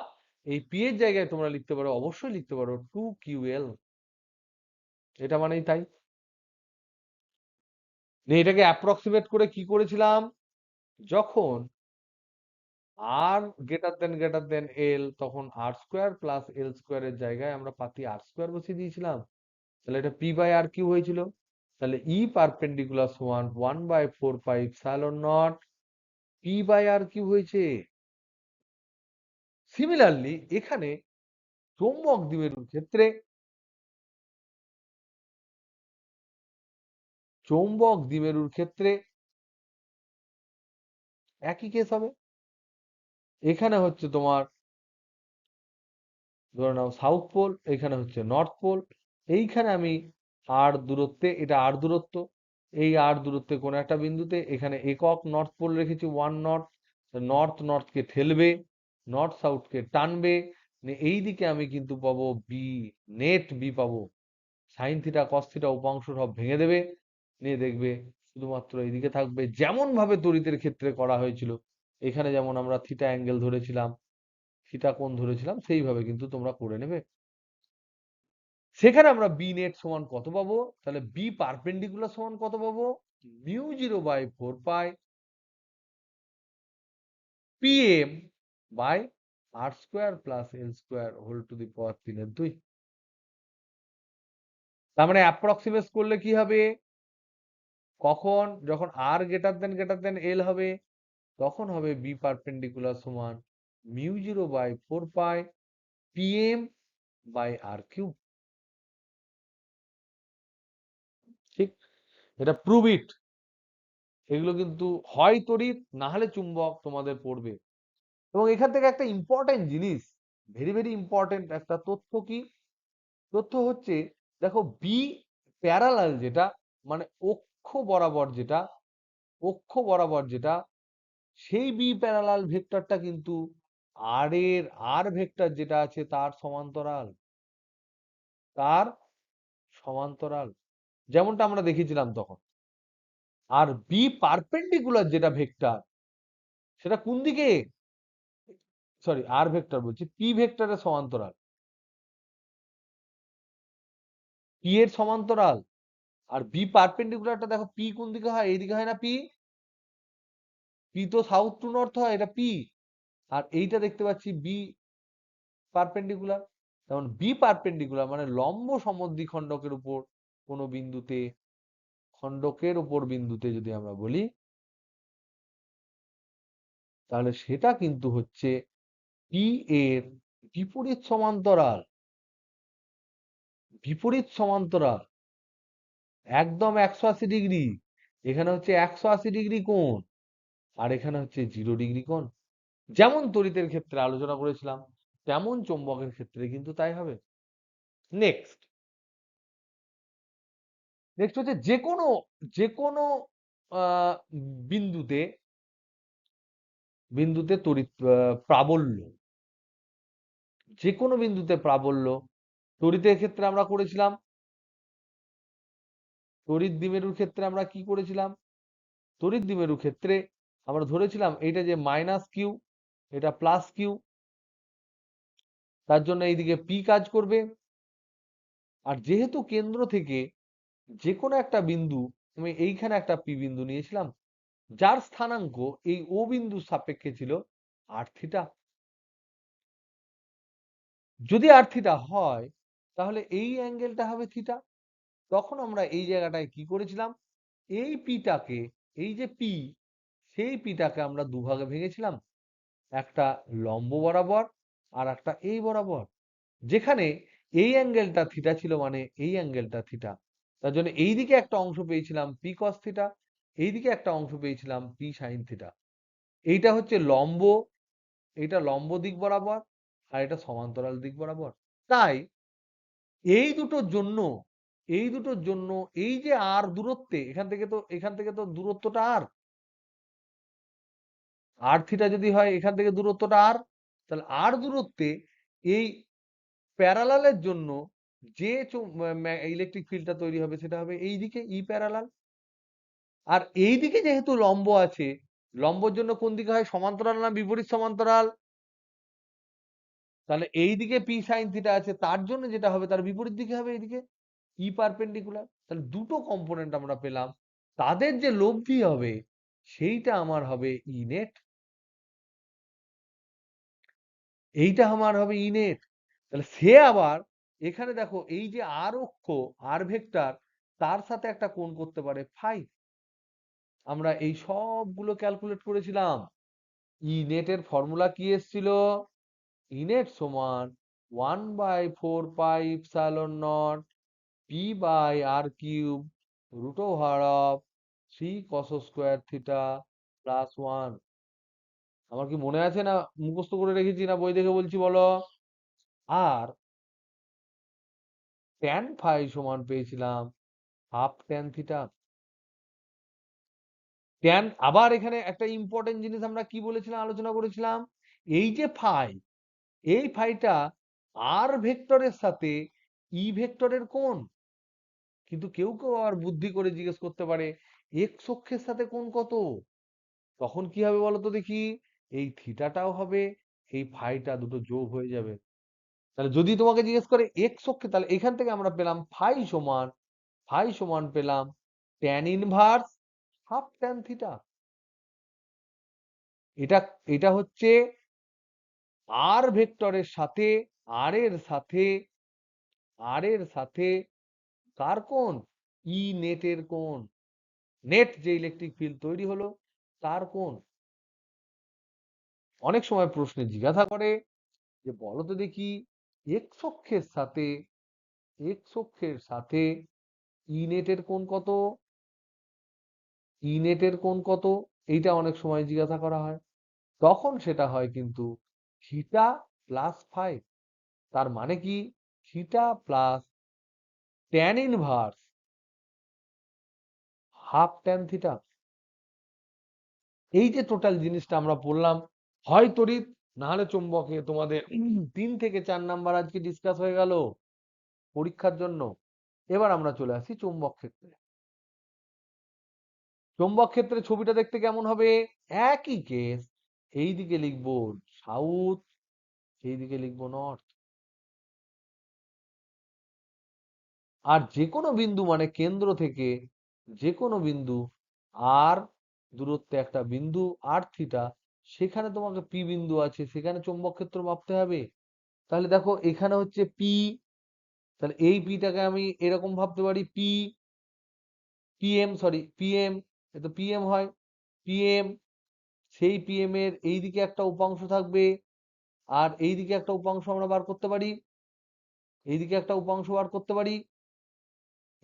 এই পি এর জায়গায় তোমরা লিখতে পারো, অবশ্যই লিখতে পারো 2ql, এটা মানেই তাই। এটাকে অ্যাপ্রক্সিমেট করে কি করেছিলাম? যখন r greater than l, তখন r² + l² এর জায়গায় আমরা পাতি r² বসিয়ে দিয়েছিলাম, তাহলে এটা p/r³ হয়েছিল। তাহলে ই পারপেন্ডিকুলার সমান 1/4πε0 p/r³ হয়েছে। সিমিলারলি এখানে চৌম্বক দ্বিমেরুর ক্ষেত্রে একই কেস হবে। এখানে হচ্ছে তোমার ধরে নাও সাউথ পোল, এখানে হচ্ছে নর্থ পোল, এইখানে আমি আর দূরত্বে, এটা আর দূরত্ব, এই আর দূরত্বে কোনো একটা বিন্দুতে এখানে একক নর্থ পোল রেখেছি 1 নট, নর্থ নর্থকে ঠেলবে, নর্থ সাউথকে টানবে, এই দিকে আমি কিন্তু পাবো বি, নেট বি পাবো, সাইন থিটা কস থিটা উপাংশ সব ভেঙে দেবে, নিয়ে দেখবে শুধুমাত্র এইদিকে থাকবে, যেমন ভাবে তড়িতের ক্ষেত্রে করা হয়েছিল, এখানে যেমন আমরা থিটা অ্যাঙ্গেল ধরেছিলাম, থিটা কোণ ধরেছিলাম, সেইভাবে কিন্তু তোমরা করে নেবে। সেখানে আমরা বি নেট সমান কত পাবো? তাহলে বি পারপেন্ডিকুলার সমান কত পাবো? μ0/4π pm/r² + l² 3/2। তার মানে অ্যাপ্রক্সিমেট করলে কি হবে? কখন? যখন r greater than l হবে, তখন হবে বি পারপেন্ডিকুলার সমান μ0/4π pm/r³। ঠিক? এটা প্রুভ ইট। এগুলো কিন্তু হয় তড়িৎ না হলে চুম্বক তোমাদের পড়বে। এবং এখান থেকে একটা ইম্পর্টেন্ট জিনিস, ভেরি ভেরি ইম্পর্টেন্ট একটা তথ্য, কি তথ্য হচ্ছে, দেখো বি প্যারালাল যেটা, মানে অক্ষ বরাবর যেটা সেই বি প্যারালাল ভেক্টরটা কিন্তু আর ভেক্টর যেটা আছে তার সমান্তরাল, যেমনটা আমরা দেখেছিলাম তখন। আর বি পারপেন্ডিকুলার যেটা ভেক্টর, সেটা কোন দিকে? সরি, আর ভেক্টর বলছি, পি ভেক্টরের সমান্তরাল, পি এর সমান্তরাল। আর বি পারপেন্ডিকুলারটা দেখো, পি কোন দিকে হয়? এইদিকে হয় না? পি পি তো সাউথ টু নর্থ হয়, এটা পি। আর এইটা দেখতে পাচ্ছি বি পারপেন্ডিকুলার, যেমন বি পারপেন্ডিকুলার মানে লম্ব সমদ্বিখণ্ডকের উপর কোনো বিন্দুতে, খণ্ডকের উপর বিন্দুতে যদি আমরা বলি, তাহলে সেটা কিন্তু হচ্ছে পি এর বিপরীত সমান্তরাল, বিপরীত সমান্তরাল একদম 180 ডিগ্রি। এখানে হচ্ছে 180 ডিগ্রি কোণ, আর এখানে হচ্ছে 0 ডিগ্রি কোণ। যেমন তড়িতের ক্ষেত্রে আলোচনা করেছিলাম, তেমন চৌম্বকের ক্ষেত্রে কিন্তু তাই হবে। নেক্সট নেক্সট হচ্ছে যে কোনো আহ, বিন্দুতে বিন্দুতে তড়িৎ প্রাবল্য, যে কোনো বিন্দুতে প্রাবল্য, তড়িতের ক্ষেত্রে আমরা করেছিলাম, তড়িৎ দ্বিমেরুর ক্ষেত্রে আমরা কি করেছিলাম? তড়িৎ দ্বিমেরুর ক্ষেত্রে আমরা ধরেছিলাম এইটা যে মাইনাস কিউ, এটা প্লাস কিউ, তার জন্য এইদিকে পি কাজ করবে। আর যেহেতু কেন্দ্র থেকে যে কোনো একটা বিন্দু, আমি এইখানে একটা পি বিন্দু নিয়েছিলাম, যার স্থানাঙ্ক এই ও বিন্দুর সাপেক্ষে ছিল আর থিটা। যদি আর থিটা হয় তাহলে এই অ্যাঙ্গেলটা হবে থিটা। তখন আমরা এই জায়গাটায় কি করেছিলাম, এই পিটাকে, এই যে পি, সেই পিটাকে আমরা দুভাগে ভেঙেছিলাম, একটা লম্ব বরাবর আর একটা এই বরাবর, যেখানে এই অ্যাঙ্গেলটা থিটা ছিল মানে এই অ্যাঙ্গেলটা থিটা। তার জন্য এই দিকে একটা অংশ পেয়েছিলাম পি কস থিটা, এইদিকে একটা অংশ পেয়েছিলাম পি সাইন থিটা। এইটা হচ্ছে লম্ব, এটা লম্ব দিক বরাবর আর এটা সমান্তরাল দিক বরাবর। তাই এই দুটোর জন্য, এই দুটোর জন্য এই যে আর দূরত্বে, এখান থেকে তো দূরত্বটা আর, আর থিটা যদি হয় এখান থেকে দূরত্বটা আর, তাহলে আর দূরত্বে এই প্যারালালের জন্য যে ইলেকট্রিক ফিল্ডটা তৈরি হবে সেটা হবে এই দিকে ই প্যারালাল। আর এই দিকে যেহেতু লম্ব আছে, লম্বর জন্য কোন দিকে হয়, সমান্তরাল না বিপরীত সমান্তরাল? তাহলে এই দিকে পি সাইন থিটা আছে, তার জন্য যেটা হবে তার বিপরীত দিকে হবে এইদিকে ই পারপেন্ডিকুলার। তাহলে দুটো কম্পোনেন্ট আমরা পেলাম, তাদের যে লব্ধি হবে সেইটা আমার হবে ই নেট, এইটা আমার হবে ই নেট। তাহলে সে আবার এখানে দেখো এই যে আর অক্ষ, আর ভেক্টর, তার সাথে একটা কোণ করতে পারে ফাই। আমরা এই সবগুলো ক্যালকুলেট করেছিলাম। ই নেটের ফর্মুলা কি এসেছিল? ই নেট সমান 1/4 pi epsilon naught P by R cube root over of 3 cos² plus 1। আমার কি মনে আছে না মুখস্থ করে রেখেছি না বই দেখে বলছি বলো? আর ট্যান ফাই সমান পেয়েছিলাম হাফ ট্যান থিটা। ট্যান, আবার এখানে একটা ইম্পর্টেন্ট জিনিস আমরা কি বলেছিলাম, আলোচনা করেছিলাম, এই যে ফাই, এই ফাইটা আর ভেক্টরের সাথে ই ভেক্টরের কোণ। কিন্তু কেউ কেউ আবার বুদ্ধি করে জিজ্ঞেস করতে পারে এক্স অক্ষের সাথে কোণ কত? তখন কি হবে বলতো দেখি, এই থিটাটাও হবে, এই ফাইটা দুটো যোগ হয়ে যাবে। তাহলে যদি তোমাকে জিজ্ঞেস করে এক্স অক্ষে, তাহলে এখান থেকে আমরা পেলাম ফাই সমান পেলাম tan inverse half tan theta. এটা এটা হচ্ছে আর ভেক্টরের সাথে, আর এর সাথে, আর এর সাথে কার কোণ, ই নেটের কোণ, নেট যে ইলেকট্রিক ফিল্ড তৈরি হলো তার কোণ। অনেক সময় প্রশ্নে জিজ্ঞাসা করে যে বলো তো দেখি এক্স অক্ষের সাথে, এক্স অক্ষের সাথে ই নেটের কোণ কত, ই নেটের কোণ কত, এইটা অনেক সময় জিজ্ঞাসা করা হয়। তখন সেটা হয় কিন্তু থিটা প্লাস ফাই। তার মানে কি, theta plus tan inverse half tan theta. এই যে টোটাল জিনিসটা আমরা পড়লাম, হয় তড়িৎ না হলে চুম্বকে, তোমাদের 3 থেকে 4 নাম্বার আজকে ডিসকাস হয়ে গেল পরীক্ষার জন্য। এবার আমরা চলে আসি চুম্বক ক্ষেত্রে। চুম্বক ক্ষেত্রে ছবিটা দেখতে কেমন হবে? একই কেস, এইদিকে লিখবো সাউথ, এইদিকে লিখবো নর্থ। আর যে কোনো বিন্দু মানে কেন্দ্র থেকে যে কোনো বিন্দু আর দূরত্বে একটা বিন্দু আর থিটা, সেখানে তোমাকে পি বিন্দু আছে, সেখানে চুম্বক ক্ষেত্র মাপতে হবে। তাহলে দেখো এখানে হচ্ছে পি, তাহলে এই পিটাকে আমি এরকম ভাবতে পারি পি, পিএম, সরি পিএম, এ তো পিএম হয়, পিএম। সেই পিএম এর এইদিকে একটা উপাংশ থাকবে আর এইদিকে একটা উপাংশ আমরা বার করতে পারি, এইদিকে একটা উপাংশ বার করতে পারি।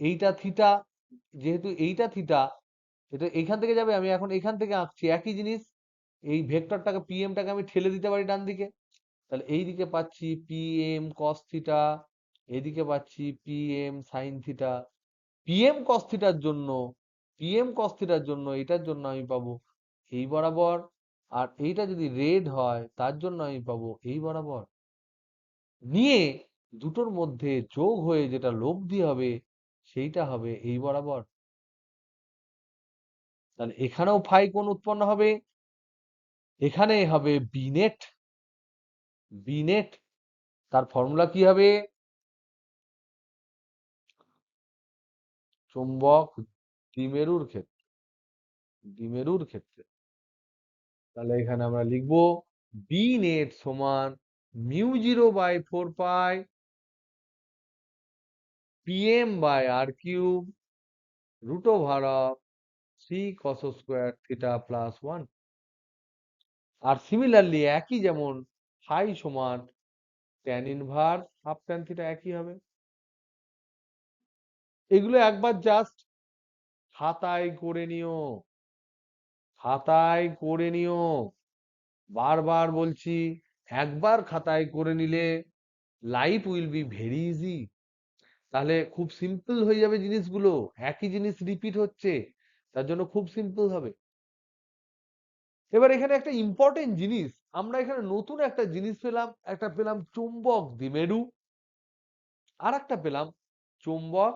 এইটা থিটা, যেহেতু এইটা থিটা, এটা এইখান থেকে যাবে, আমি এখন এখান থেকে আঁকছি একই জিনিস। এই ভেক্টরটাকে পিএমটাকে আমি ঠেলে দিতে পারি ডান দিকে, তাহলে এইদিকে পাচ্ছি পিএম কস থিটা, এদিকে পাচ্ছি পিএম সাইন থিটা। পিএম কস থিটার জন্য, পিএম কস থিটার জন্য এটার জন্য আমি পাবো এই বরাবর, আর এইটা যদি রেড হয় তার জন্য আমি পাবো এই বরাবর। নিয়ে দুটোর মধ্যে যোগ হয়ে যেটা লব্ধি হবে সেইটা হবে এই বরাবর। তাহলে এখানেও ফাই কোণ উৎপন্ন হবে, এখানে হবে বি নেট, বি নেট। তার ফর্মুলা কি হবে? চুম্বক দ্বিমেরুর ক্ষেত্রে, দ্বিমেরুর ক্ষেত্রে। তাহলে এখানে আমরা লিখবো বি নেট সমান μ0/4 পাই PM/r³ √3 cos² θ+1। আর সিমিলারলি একই যেমন ফাই সমান tan−1/2 tan θ একই হবে। এগুলো একবার জাস্ট খাতায় করে নিও, খাতায় করে নিও। বারবার বলছি, একবার খাতায় করে নিলে life will be very easy. তাহলে খুব সিম্পল হয়ে যাবে জিনিসগুলো, একই জিনিস রিপিট হচ্ছে, তার জন্য খুব সিম্পল হবে। এবার এখানে একটা ইম্পর্টেন্ট জিনিস, আমরা এখানে নতুন একটা জিনিস পেলাম, একটা পেলাম চুম্বক দ্বিমেরু, আর একটা পেলাম চুম্বক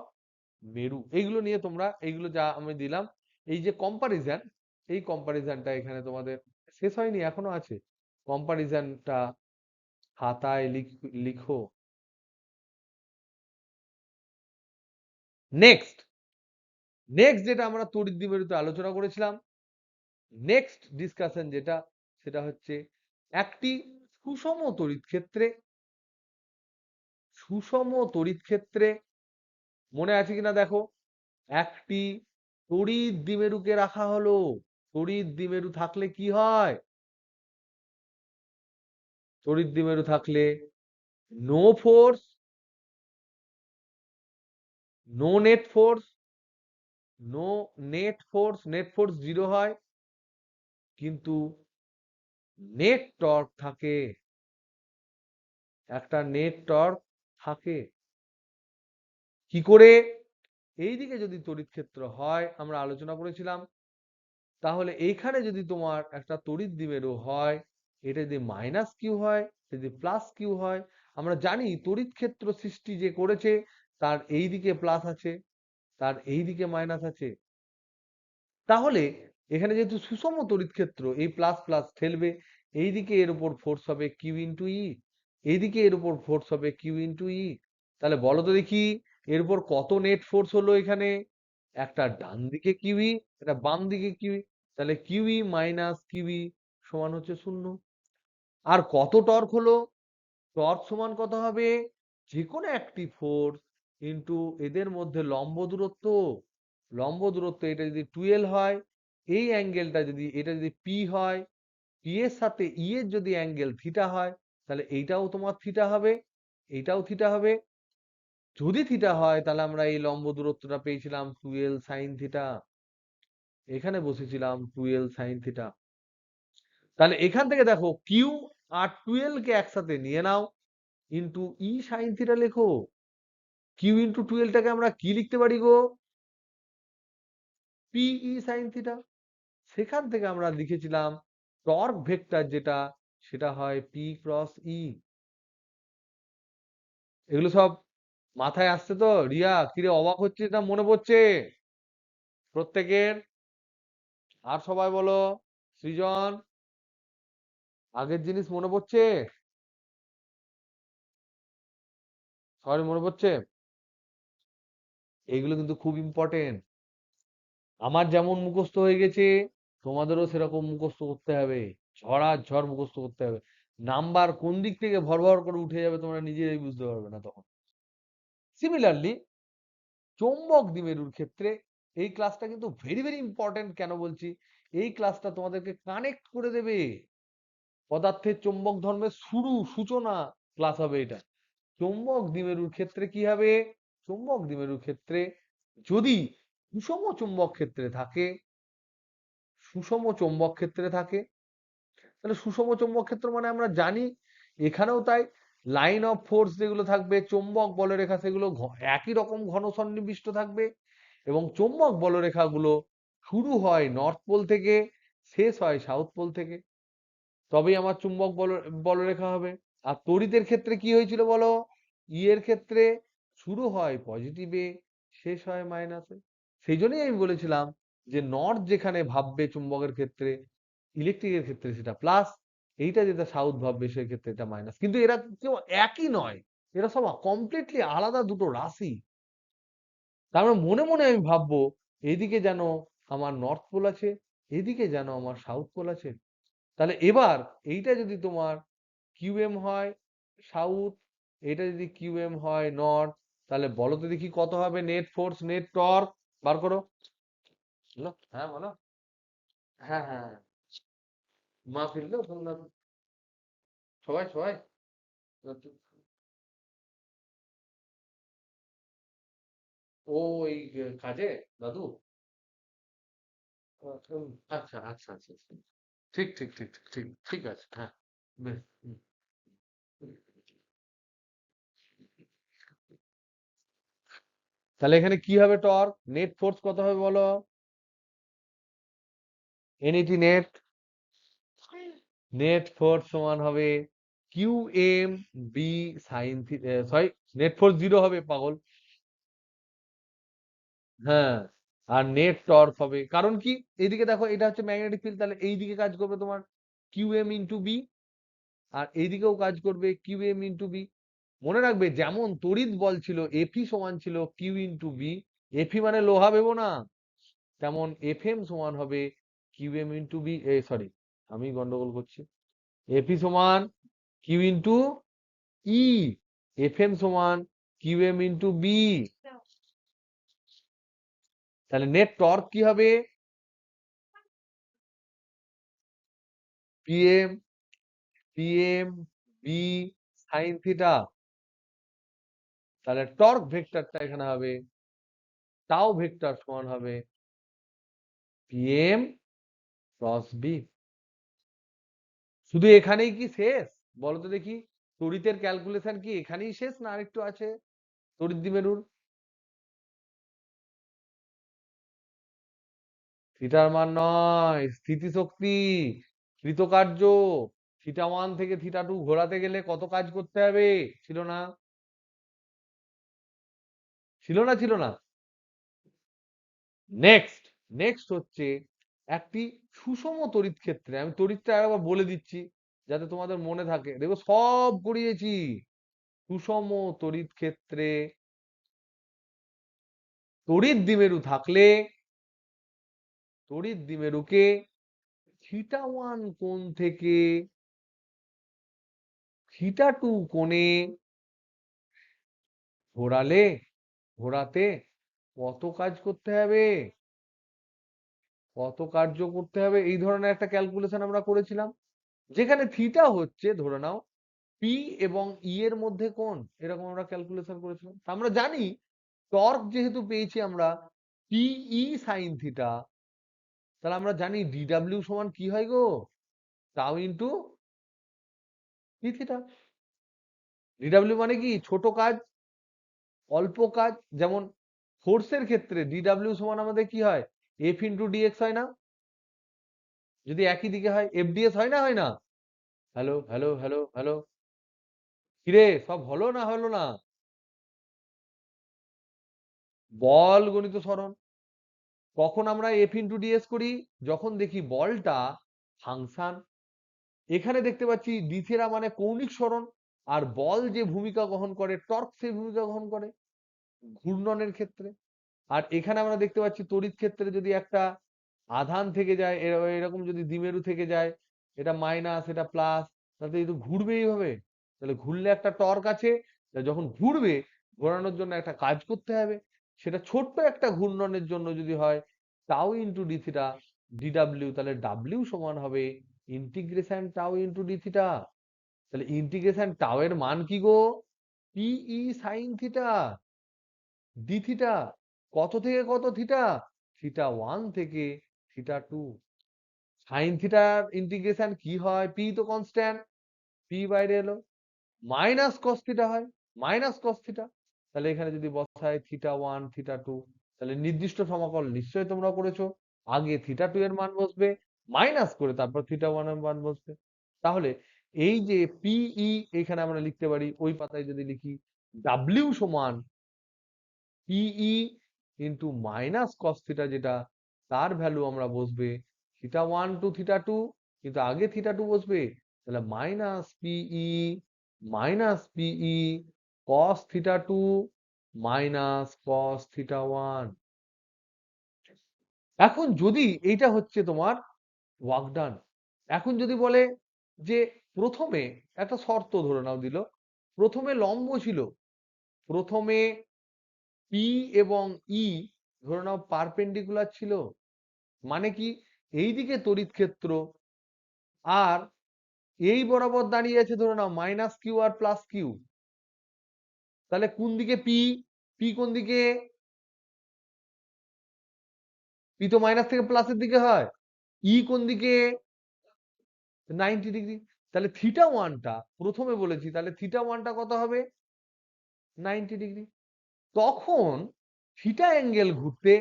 মেরু। এইগুলো নিয়ে তোমরা, এইগুলো যা আমি দিলাম, এই যে কম্পারিজন, এই কম্পারিজনটা এখানে তোমাদের শেষ হয়নি, এখনো আছে। কম্পারিজনটা খাতায় লিখো। নেক্সট নেক্সট যেটা আমরা তড়িৎ দ্বিমেরুতে আলোচনা করেছিলাম, নেক্সট ডিসকাশন যেটা, সেটা হচ্ছে একটি সুষম তড়িৎ ক্ষেত্রে, সুষম তড়িৎ ক্ষেত্রে মনে আছে কিনা দেখো, একটি তড়িৎ দ্বিমেরুকে রাখা হলো। তড়িৎ দ্বিমেরু থাকলে কি হয়? তড়িৎ দ্বিমেরু থাকলে no force, no net force, no net force 0 হয়, কিন্তু নেট টর্ক থাকে, একটা নেট টর্ক থাকে। কি করে? এইদিকে যদি তড়িৎ ক্ষেত্র হয়, আমরা আলোচনা করেছিলাম, তাহলে এইখানে যদি তোমার একটা তড়িৎ দ্বিমেরু হয়, এটা যদি মাইনাস কিউ হয়, যদি প্লাস কিউ হয়, আমরা জানি তড়িৎ ক্ষেত্র সৃষ্টি যে করেছে তার এই দিকে প্লাস আছে, তার এই দিকে মাইনাস আছে। তাহলে এখানে যেহেতু সুষম তড়িৎ ক্ষেত্র, এই প্লাস প্লাস ঠেলবে, এইদিকে এর উপর ফোর্স হবে কিউ ইন্টু ই, এইদিকে এর উপর ফোর্স হবে কিউ ইন্টু ই। তাহলে বলো তো দেখি, এর উপর কত নেট ফোর্স হলো এখানে? একটা ডান দিকে কিউই, একটা বাম দিকে কিউই, তাহলে কিউই মাইনাস কিউই সমান হচ্ছে 0। আর কত টর্ক হলো? টর্ক সমান কত হবে? যে কোনো একটি ফোর্স ইন্টু এদের মধ্যে লম্ব দূরত্ব, লম্ব দূরত্ব এটা যদি 12 হয়, এই অ্যাঙ্গেলটা যদি, এটা যদি পি হয়, পি এর সাথে ই এর যদি অ্যাঙ্গেল থিটা হয়, তাহলে এইটাও তোমার থিটা হবে, এইটাও থিটা হবে। যদি থিটা হয়, তাহলে আমরা এই লম্ব দূরত্বটা পেয়েছিলাম 12 সাইন থিটা, এখানে বসেছিলাম 12 সাইন থিটা। তাহলে এখান থেকে দেখো কিউ আর 12 কে একসাথে নিয়ে নাও, ইন্টু ই সাইন থিটা লেখো। কিউ ইন্টু 12 টাকে আমরা কি লিখতে পারি গো? পিই সাইন থিটা। সেখান থেকে আমরা লিখেছিলাম টর্ক ভেক্টর যেটা, সেটা হয় পি ক্রস ই। এগুলো সব মাথায় আসছে তো? রিয়া, কিরে অবাক হচ্ছিস না মনে পড়ছে প্রত্যেকের? আর সবাই বলো, সৃজন, আগের জিনিস মনে পড়ছে? সবাই মনে পড়ছে? এইগুলো কিন্তু খুব ইম্পর্টেন্ট। আমার যেমন মুখস্থ হয়ে গেছে, তোমাদেরও সেরকম মুখস্থ করতে হবে, ঝড় মুখস্থ করতে হবে। নাম্বার কোন দিক থেকে ভর ভর করে উঠে যাবে তোমরা নিজেরাই বুঝতে পারবে না তখন। সিমিলারলি চৌম্বক দ্বিমেরুর ক্ষেত্রে এই ক্লাসটা কিন্তু ভেরি ভেরি ইম্পর্টেন্ট। কেন বলছি? এই ক্লাসটা তোমাদেরকে কানেক্ট করে দেবে পদার্থের চৌম্বক ধর্মের সূচনা ক্লাস হবে এটা। চৌম্বক দ্বিমেরুর ক্ষেত্রে কি হবে? চৌম্বক দ্বিমেরুর ক্ষেত্রে যদি সুষম চৌম্বক ক্ষেত্রে থাকে, সুষম চৌম্বক ক্ষেত্রে থাকে, তাহলে সুষম চৌম্বক ক্ষেত্র মানে আমরা জানি, এখানেও তাই, লাইন অফ ফোর্স যেগুলো থাকবে, চৌম্বক বলরেখা, সেগুলো একই রকম ঘন সন্নিবিষ্ট থাকবে, এবং চৌম্বক বলরেখাগুলো শুরু হয় নর্থ পোল থেকে, শেষ হয় সাউথ পোল থেকে, তবেই আমার চুম্বক বলরেখা হবে। আর তড়িতের ক্ষেত্রে কি হয়েছিল বলো? ই এর ক্ষেত্রে শুরু হয় পজিটিভে, শেষ হয় মাইনাসে। সেই জন্যই আমি বলেছিলাম যে নর্থ যেখানে ভাববে চুম্বকের ক্ষেত্রে, ইলেকট্রিকের ক্ষেত্রে সেটা প্লাস, এইটা যেটা সাউথ ভাববে সেই ক্ষেত্রে এটা মাইনাস। কিন্তু এরা কেউ একই নয়, এরা সব কমপ্লিটলি আলাদা দুটো রাশি। তার মানে মনে মনে আমি ভাববো, এদিকে যেন আমার নর্থ পোল আছে, এদিকে যেন আমার সাউথ পোল আছে। তাহলে এবার এইটা যদি তোমার কিউএম হয় সাউথ, এটা যদি কিউএম হয় নর্থ, তাহলে বলো তো দেখি কত হবে নেট ফোর্স নেট টর্ক, বার করো। বলো, হ্যাঁ বলো। হ্যাঁ হ্যাঁ হ্যাঁ। মা ফিরলো শুনলাম, সবাই সবাই। ও এই কাজে দাদু। আচ্ছা আচ্ছা আচ্ছা আচ্ছা। ঠিক ঠিক ঠিক ঠিক ঠিক ঠিক আছে, হ্যাঁ। বেশ, হুম। তাহলে এখানে কি হবে টর্ক নেট ফোর্স কত হবে বলো? এনইটি নেট, নেট ফোর্স সমান হবে Q M B sine, sorry, net force zero হবে পাগল। হ্যাঁ, আর নেট টর্ক হবে, কারণ কি এইদিকে দেখো এটা হচ্ছে ম্যাগনেটিক ফিল্ড, তাহলে এইদিকে কাজ করবে তোমার কিউ এম ইন্টু বি, আর এইদিকেও কাজ করবে কিউ এম ইন্টু বি। মনে রাখবে যেমন তড়িৎ বল ছিল এফি সমান ছিল কিউ ইন্টু বি, এফি মানে লোহা ভেবো না, তেমন এফ এম সমান হবে Q M into B, sorry আমি গন্ডগোল করছি, এফি সমান Q into E, F M সমান কিউ এম ইন্টু বি। তাহলে নেট টর্ক কি হবে? PM, PM B sine theta. তাহলে টর্ক ভেক্টরটা এখানে হবে টাও ভেক্টর সমান হবে পিএম ক্রস বি। শুধু এখানেই কি শেষ বলো তো দেখি? তড়িতের ক্যালকুলেশন কি এখানেই শেষ না আরেকটু আছে তড়িৎ দ্বিমেরুর? থিটার মান নয়, স্থিতিশক্তি, কৃতকার্য, থিটা ওয়ান থেকে থিটা টু ঘোরাতে গেলে কত কাজ করতে হবে, ছিল না? ছিল না ছিল না? নেক্সট, নেক্সট হচ্ছে একটি সুষম তড়িৎ ক্ষেত্রে, আমি তড়িৎটা একবার বলে দিচ্ছি যাতে তোমাদের মনে থাকে, দেখো সব করিয়েছি। সুষম তড়িৎ ক্ষেত্রে তড়িৎ দ্বিমেরু থাকলে তড়িৎ দ্বিমেরুকে থিটা ওয়ান কোণ থেকে থিটা টু কোণে ঘোরালে, ঘোরাতে কত কাজ করতে হবে, কত কার্য করতে হবে, এই ধরনের একটা ক্যালকুলেশন আমরা করেছিলাম, যেখানে থিটা হচ্ছে ধরে নাও পি এবং ই এর মধ্যে কোণ, এরকম আমরা ক্যালকুলেশন করেছিলাম। তা আমরা জানি টর্ক যেহেতু পেয়েছি আমরা পিই সাইন থিটা, তাহলে আমরা জানি ডিডব্লিউ সমান কি হয় গো, tau into P theta. DW মানে কি ছোট কাজ, অল্প কাজ, যেমন ফোর্সের ক্ষেত্রে ডিডব্লিউ সমান আমাদের কি হয় এফ ইন্টু ডিএক্স হয় না? যদি একই দিকে হয় এফডিএস হয় না, হয় না? হ্যালো হ্যালো হ্যালো হ্যালো, কিরে সব হলো না হলো না? বল গণিত সরণ, কখন আমরা এফ ইন্টু ডিএস করি? যখন দেখি বলটা ফাংশন। এখানে দেখতে পাচ্ছি ডি থিটা মানে কৌণিক সরণ, আর বল যে ভূমিকা গ্রহণ করে টর্ক সেই ভূমিকা গ্রহণ করে ঘূর্ণনের ক্ষেত্রে। আর এখানে আমরা দেখতে পাচ্ছি তড়িৎ ক্ষেত্রে যদি একটা আধান থেকে যায়, এরকম যদি দ্বিমেরু থেকে যায়, এটা মাইনাস এটা প্লাস, তাহলে তো ঘুরবে এইভাবে, তাহলে ঘুরলে একটা টর্ক আছে, যখন ঘুরবে ঘোরানোর জন্য একটা কাজ করতে হবে, সেটা ছোট্ট একটা ঘূর্ণনের জন্য যদি হয় tau into D theta DW, তাহলে ডাব্লিউ সমান হবে integration tau into D theta. তাহলে ইন্টিগ্রেশন টাউ এর মান কি গো, পিই সাইন থিটা ডি থিটা, কত থেকে কত থিটা, থিটা ওয়ান থেকে থিটা টু। সাইন থিটার ইন্টিগ্রেশন কি হয়, পি তো কনস্ট্যান্ট, পি বাইরে এলো, মাইনাস কস থিটা হয়, মাইনাস কস থিটা। তাহলে এখানে যদি বসায় থিটা ওয়ান থিটা টু, তাহলে নির্দিষ্ট সমাকল নিশ্চয়ই তোমরা করেছো, আগে থিটা টু এর মান বসবে, মাইনাস করে তারপর থিটা ওয়ান এর মান বসবে। তাহলে এই যে পিই এখানে আমরা লিখতে পারি, ওই পাতায় যদি লিখি ডাব্লিউ সমান PE into minus cos theta, যেটা তার ভ্যালু আমরা বসবে theta one two theta two, কিন্তু আগে থিটা টু বসবে, তাহলে minus PE cos theta two minus cos theta one. এখন যদি এইটা হচ্ছে তোমার ওয়ার্ক ডান, এখন যদি বলে যে প্রথমে একটা শর্ত ধরে নাও দিল, প্রথমে লম্ব ছিল, প্রথমে পি এবং ই ধরে নাও পারপেন্ডিকুলার ছিল, মানে কি এইদিকে তড়িৎ ক্ষেত্র আর এই বরাবর দাঁড়িয়ে আছে ধরে নাও minus Q R plus Q, তাহলে কোন দিকে পি, পি কোন দিকে, পি তো মাইনাস থেকে প্লাসের দিকে হয়, ই কোন দিকে 90 ডিগ্রি, তাহলে থিটা ওয়ানটা প্রথমে বলেছি, তাহলে থিটা ওয়ানটা কত হবে 90 ডিগ্রি। তখন থিটা অ্যাঙ্গেল ঘুরতে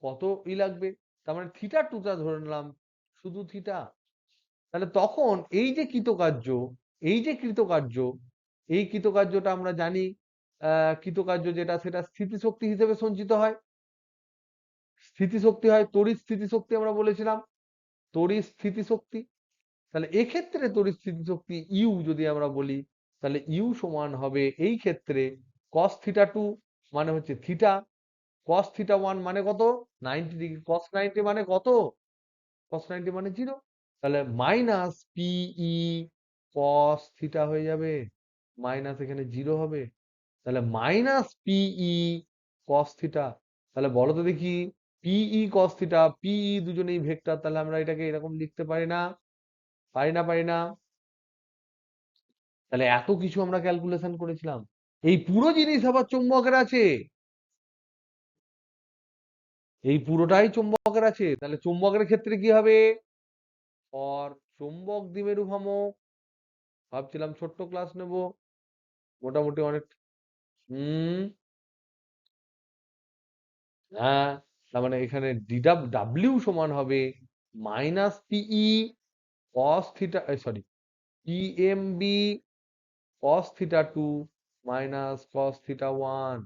কত লাগবে, তার মানে থিটা টুটা ধরে নিলাম শুধু থিটা। তাহলে তখন এই যে কৃতকার্য, এই যে কৃতকার্য, এই কৃতকার্যটা আমরা জানি কৃতকার্য যেটা সেটা স্থিতিশক্তি হিসেবে সঞ্চিত হয়, স্থিতিশক্তি হয়, তড়িৎ স্থিতিশক্তি আমরা বলেছিলাম, তড়িৎ স্থিতিশক্তি। তাহলে এক্ষেত্রে তড়িৎ স্থিতিশক্তি ইউ যদি আমরা বলি, তাহলে ইউ সমান হবে এই ক্ষেত্রে কস থিটা টু মানে হচ্ছে থিটা, কস থিটা ওয়ান মানে কত 90 ডিগ্রি, কস 90 মানে কত, কস 90 মানে 0, তাহলে মাইনাস পিই কস থিটা হয়ে যাবে, মাইনাস এখানে 0 হবে, তাহলে মাইনাস পিই কস থিটা। তাহলে বলো তো দেখি পিই কস থিটা, পিই দুজনেই ভেক্টর, তাহলে আমরা এটাকে এরকম লিখতে পারি না, পারি না, পারি না। তাহলে এত কিছু আমরা ক্যালকুলেশন করেছিলাম, এই পুরো জিনিস আবার চুম্বকের আছে, এই পুরোটাই চুম্বকের আছে, তাহলে চুম্বকের ক্ষেত্রে কি হবে, ফর চুম্বক দ্বিমেরু ভ্রামক, ভাবছিলাম ছোট্ট ক্লাস নেব, মোটামুটি অনেক হুম, হ্যাঁ, তার মানে এখানে ডাব্লিউ সমান হবে minus PE cos theta, sorry, PMB cos theta two minus cos theta one.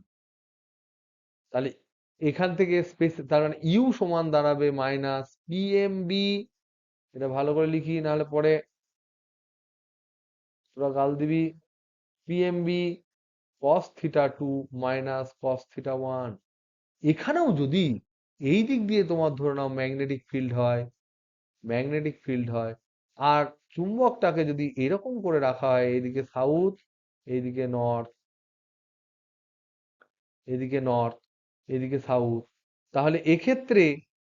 তাহলে এখান থেকে স্পেস, তার মানে ইউ সমান দাঁড়াবে মাইনাস পিএমবি, এটা ভালো করে লিখি নাহলে পরে তোরা গাল দিবি, P M B cos theta two minus cos theta one. এখানেও যদি এই দিক দিয়ে তোমার ধরে নাও ম্যাগনেটিক ফিল্ড হয়, ম্যাগনেটিক ফিল্ড হয়, আর চুম্বকটাকে যদি এরকম করে রাখা হয়, এইদিকে সাউথ, এইদিকে নর্থ, এদিকে নর্থ, এদিকে সাউথ, তাহলে এক্ষেত্রে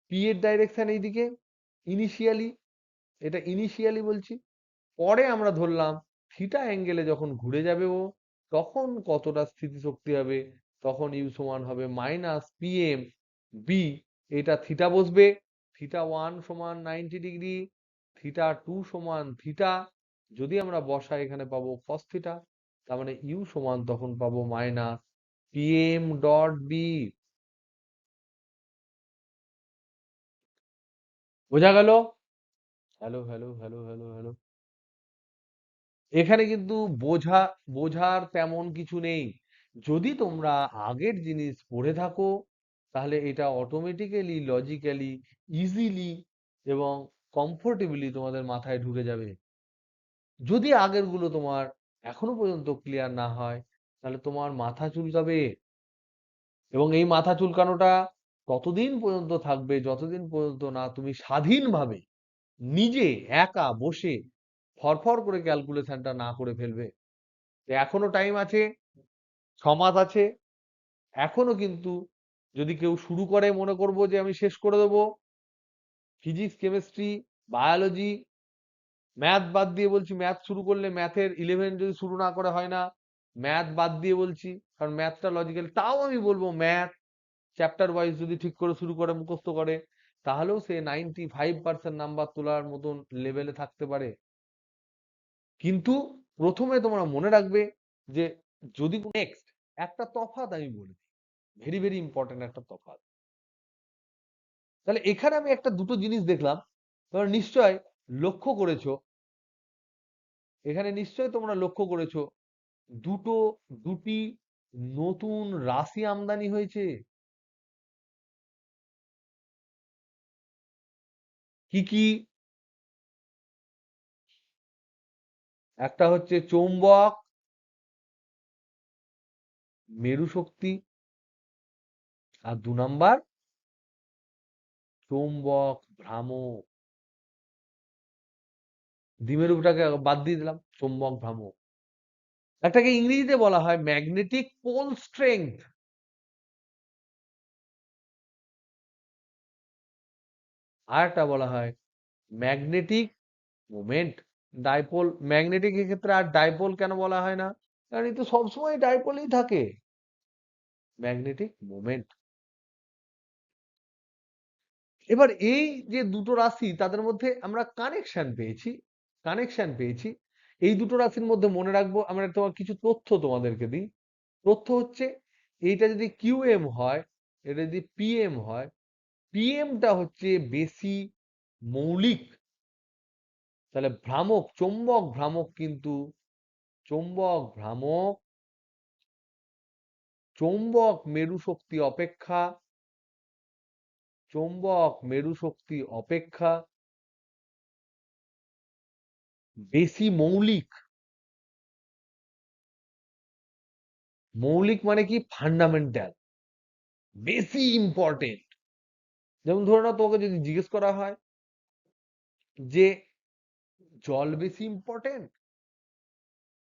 পি এর ডাইরেকশন এইদিকে ইনিশিয়ালি, এটা ইনিশিয়ালি বলছি, পরে আমরা ধরলাম থিটা অ্যাঙ্গেলে যখন ঘুরে যাবে ও, তখন কতটা স্থিতিশক্তি হবে, তখন ইউ সমান হবে মাইনাস পিএম বি, এটা থিটা বসবে, থিটা ওয়ান সমান 90 ডিগ্রি, থিটা টু সমান থিটা, যদি আমরা বসাই এখানে পাবো কস থিটা, তার মানে ইউ সমান তখন পাবো মাইনাস পিএম ডট বি। বোঝা গেল? Hello, hello, hello, hello, hello. এখানে কিন্তু বোঝার তেমন কিছু নেই, যদি তোমরা আগের জিনিস পড়ে থাকো তাহলে এটা অটোমেটিক্যালি লজিক্যালি ইজিলি এবং কমফোর্টেবলি তোমাদের মাথায় ঢুকে যাবে। যদি আগের গুলো তোমার এখনো পর্যন্ত ক্লিয়ার না হয়, তাহলে তোমার মাথা চুলকাবে, এবং এই মাথা চুলকানোটা ততদিন পর্যন্ত থাকবে যতদিন পর্যন্ত না তুমি স্বাধীনভাবে নিজে একা বসে ফরফর করে ক্যালকুলেশনটা না করে ফেলবে। তো এখনো টাইম আছে, 6 মাস আছে, এখনো কিন্তু যদি কেউ শুরু করে মনে করবো যে আমি শেষ করে দেবো, ফিজিক্স কেমিস্ট্রি বায়োলজি ম্যাথ বাদ দিয়ে বলছি, ম্যাথ শুরু করলে ম্যাথের 11 যদি শুরু না করে হয় না, ম্যাথ বাদ দিয়ে বলছি, কারণ ম্যাথটা লজিক্যাল, তাও আমি বলবো ম্যাথ চ্যাপ্টার ওয়াইজ যদি ঠিক করে শুরু করে মুখস্থ করে, তাহলেও সে 95% নাম্বার তোলার মতন লেভেলে থাকতে পারে। কিন্তু প্রথমে তোমরা মনে রাখবে যে যদি নেক্সট একটা তফাৎ আমি বলি, ভেরি ভেরি ইম্পর্টেন্ট একটা তফাৎ, তাহলে এখানে আমি একটা দুটো জিনিস দেখলাম, তোমরা নিশ্চয় লক্ষ্য করেছো, এখানে নিশ্চয় তোমরা লক্ষ্য করেছো দুটো দুটি নতুন রাশি আমদানি হয়েছে, কি কি, একটা হচ্ছে চৌম্বক মেরু শক্তি, আর 2 নাম্বার চৌম্বক ভ্রামক। দ্বিমেরুটাকে বাদ দিয়ে দিলাম, চৌম্বক ভ্রামক। একটাকে ইংরেজিতে বলা হয় ম্যাগনেটিক পোল স্ট্রেংথ। আর একটা বলা হয় ম্যাগনেটিক মোমেন্ট। ডাইপোল ম্যাগনেটিক ক্ষেত্রে আর ডাইপোল কেন বলা হয় না? কারণ এই তো সবসময় ডাইপোলই থাকে। Magnetic moment. এবার এই যে দুটো রাশি তাদের মধ্যে আমরা কানেকশন পেয়েছি। এই দুটো রাশির মধ্যে মনে রাখবো, আমরা তোমার কিছু তথ্য তোমাদেরকে দিই। তথ্য হচ্ছে এইটা যদি কিউএম হয়, এটা যদি পিএম হয়, পিএমটা হচ্ছে বেশি মৌলিক। তাহলে ভ্রামক, চৌম্বক ভ্রামক কিন্তু চৌম্বক ভ্রামক চৌম্বক মেরু শক্তি অপেক্ষা চৌম্বক মেরু শক্তি অপেক্ষা বেশি মৌলিক। মৌলিক মানে কি? ফান্ডামেন্টাল, বেশি ইম্পর্টেন্ট। যেমন ধরে নাও তোমাকে যদি জিজ্ঞেস করা হয় যে জল বেশি ইম্পর্টেন্ট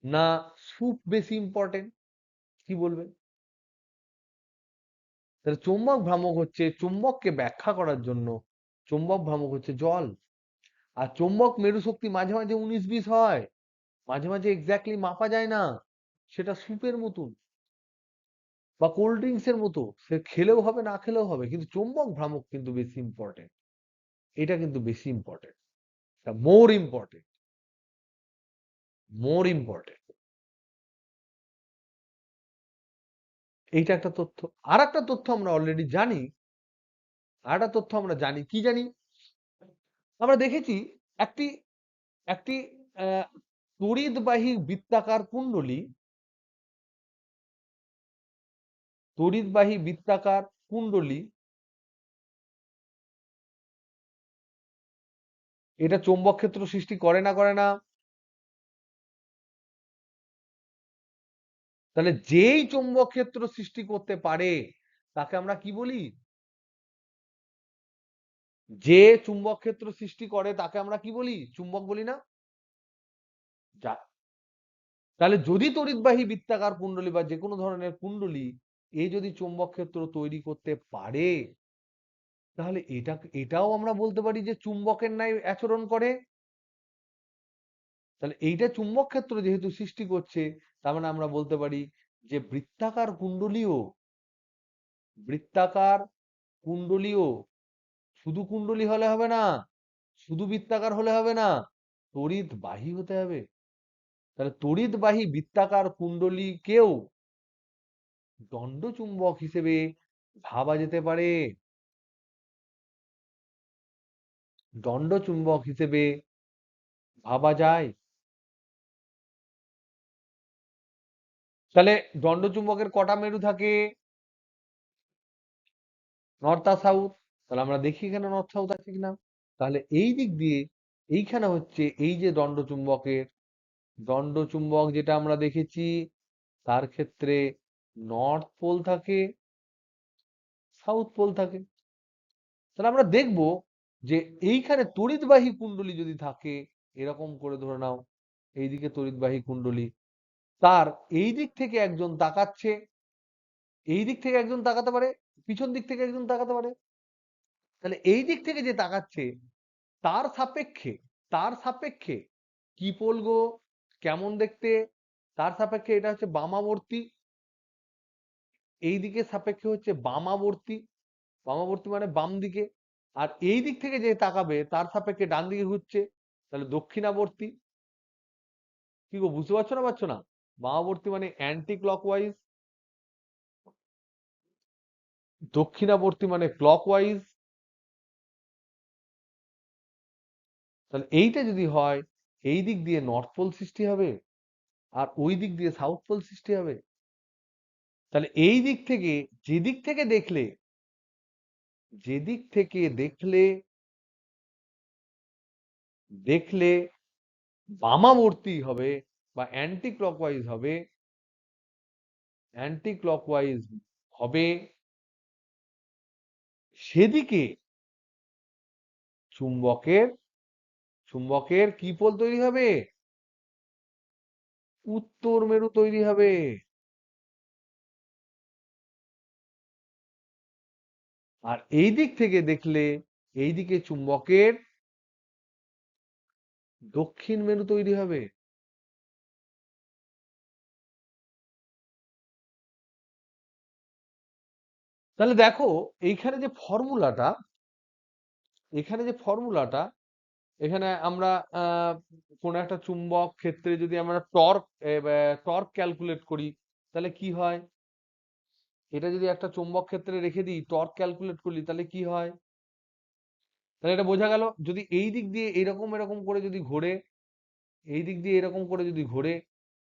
না সুপ বেশি ইম্পর্টেন্ট, কি বলবে? তাহলে চৌম্বক ভ্রামক হচ্ছে চুম্বককে ব্যাখ্যা করার জন্য, চৌম্বক ভ্রামক হচ্ছে জল। আর চৌম্বক মেরু শক্তি মাঝে মাঝে 19-20 হয়, মাঝে মাঝে এক্স্যাক্টলি মাপা যায় না। সেটা সুপের মতন বা কোল্ড ড্রিঙ্কস এর মতো, সে খেলেও হবে না খেলেও হবে, কিন্তু চৌম্বক ভ্রামক কিন্তু বেশি ইম্পর্টেন্ট। এটা কিন্তু বেশি important, more important, more important. এইটা একটা তথ্য। আর একটা তথ্য আমরা অলরেডি জানি, আর একটা তথ্য আমরা জানি, কি জানি? আমরা দেখেছি একটি একটি আহ, তড়িৎবাহী বৃত্তাকার কুণ্ডলী, তড়িৎবাহী বৃত্তাকার কুণ্ডলী, এটা চৌম্বক ক্ষেত্র সৃষ্টি করে না করে না? তাহলে যেই চৌম্বক ক্ষেত্র সৃষ্টি করতে পারে তাকে আমরা কি বলি? যে চুম্বক ক্ষেত্র সৃষ্টি করে তাকে আমরা কি বলি? চুম্বক বলি না? যা, তাহলে যদি তড়িৎবাহী বৃত্তাকার কুণ্ডলী বা যে কোনো ধরনের কুণ্ডলী এই যদি চৌম্বক ক্ষেত্র তৈরি করতে পারে, তাহলে এটাও আমরা বলতে পারি যে চুম্বকের ন্যায় আচরণ করে। তাহলে এইটা চুম্বক ক্ষেত্র যেহেতু সৃষ্টি করছে, তার মানে আমরা বলতে পারি যে বৃত্তাকার কুণ্ডলীও শুধু কুণ্ডলী হলে হবে না, শুধু বৃত্তাকার হলে হবে না, তড়িৎবাহী হতে হবে। তাহলে তড়িৎবাহী বৃত্তাকার কুণ্ডলীকেও দণ্ড চুম্বক হিসেবে ভাবা যেতে পারে, দণ্ড চুম্বক হিসেবে ভাবা যায়। তাহলে দণ্ড চুম্বকের কটা মেরু থাকে? নর্থ আর সাউথ। তাহলে আমরা দেখি এখানে নর্থ সাউথ আছে কিনা। তাহলে এই দিক দিয়ে এইখানে হচ্ছে এই যে দণ্ড চুম্বক যেটা আমরা দেখেছি, তার ক্ষেত্রে নর্থ পোল থাকে, সাউথ পোল থাকে। তাহলে আমরা দেখব যে এইখানে তড়িৎবাহী কুণ্ডলী যদি থাকে, এরকম করে ধরে নাও এইদিকে তড়িৎবাহী কুণ্ডলী, তার এই দিক থেকে একজন তাকাচ্ছে, এই দিক থেকে একজন তাকাতে পারে, পিছন দিক থেকে একজন তাকাতে পারে। তাহলে এই দিক থেকে যে তাকাচ্ছে তার সাপেক্ষে, তার সাপেক্ষে কি পোল গো, কেমন দেখতে? তার সাপেক্ষে এটা হচ্ছে বামাবর্তী, এই দিকে সাপেক্ষে হচ্ছে বামাবর্তী, বামাবর্তী মানে বাম দিকে। আর এই দিক থেকে যে তাকাবে তার সাপেক্ষে ডান দিকে ঘুরছে, তাহলে দক্ষিণাবর্তী। কি গো, বুঝতে পারছো না পারছো না? বামাবর্তী মানে অ্যান্টি ক্লকওয়াইজ, দক্ষিণাবর্তী মানে ক্লকওয়াইজ। তাহলে এইটা যদি হয়, এই দিক দিয়ে নর্থ পোল সৃষ্টি হবে আর ওই দিক দিয়ে সাউথ পোল সৃষ্টি হবে। তাহলে এই দিক থেকে যেদিক থেকে দেখলে, যেদিক থেকে দেখলে দেখলে বামাবর্তী হবে বা অ্যান্টি ক্লকওয়াইজ হবে, অ্যান্টি ক্লকওয়াইজ হবে, সেদিকে চুম্বকের চুম্বকের কি পোল তৈরি হবে? উত্তর মেরু তৈরি হবে। আর এই দিক থেকে দেখলে এইদিকে চুম্বকের দক্ষিণ মেরু তৈরি হবে। তাহলে দেখো এইখানে যে ফর্মুলাটা, এখানে যে ফর্মুলাটা, এখানে আমরা কোন একটা চুম্বক ক্ষেত্রে যদি আমরা টর্ক ক্যালকুলেট করি, তাহলে কি হয়? এটা যদি একটা চুম্বক ক্ষেত্রে রেখে দিই, টর্ক ক্যালকুলেট করলি, তাহলে কি হয়? তাহলে এটা বোঝা গেল, যদি এই দিক দিয়ে এরকম এরকম করে যদি ঘোরে, এই দিক দিয়ে এরকম করে যদি ঘোরে,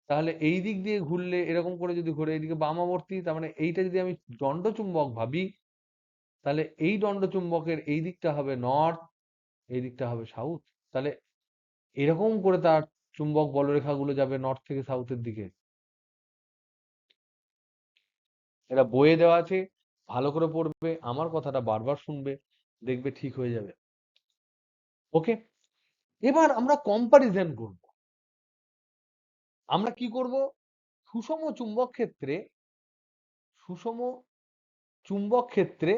তাহলে এই দিক দিয়ে ঘুরলে এরকম করে যদি ঘোরে, এইদিকে বামাবর্তী, তার মানে এইটা যদি আমি দণ্ড চুম্বক ভাবি, তাহলে এই দণ্ড চুম্বকের এই দিকটা হবে নর্থ, এই দিকটা হবে সাউথ। তাহলে এরকম করে তার চুম্বক বলরেখাগুলো যাবে নর্থ থেকে সাউথের দিকে। এটা বইয়ে দেওয়া আছে, ভালো করে পড়বে, আমার কথাটা বারবার শুনবে, দেখবে ঠিক হয়ে যাবে। ওকে, এবার আমরা কম্পারিজন করব। আমরা কি করব? সুষম চুম্বক ক্ষেত্রে, সুষম চুম্বক ক্ষেত্রে,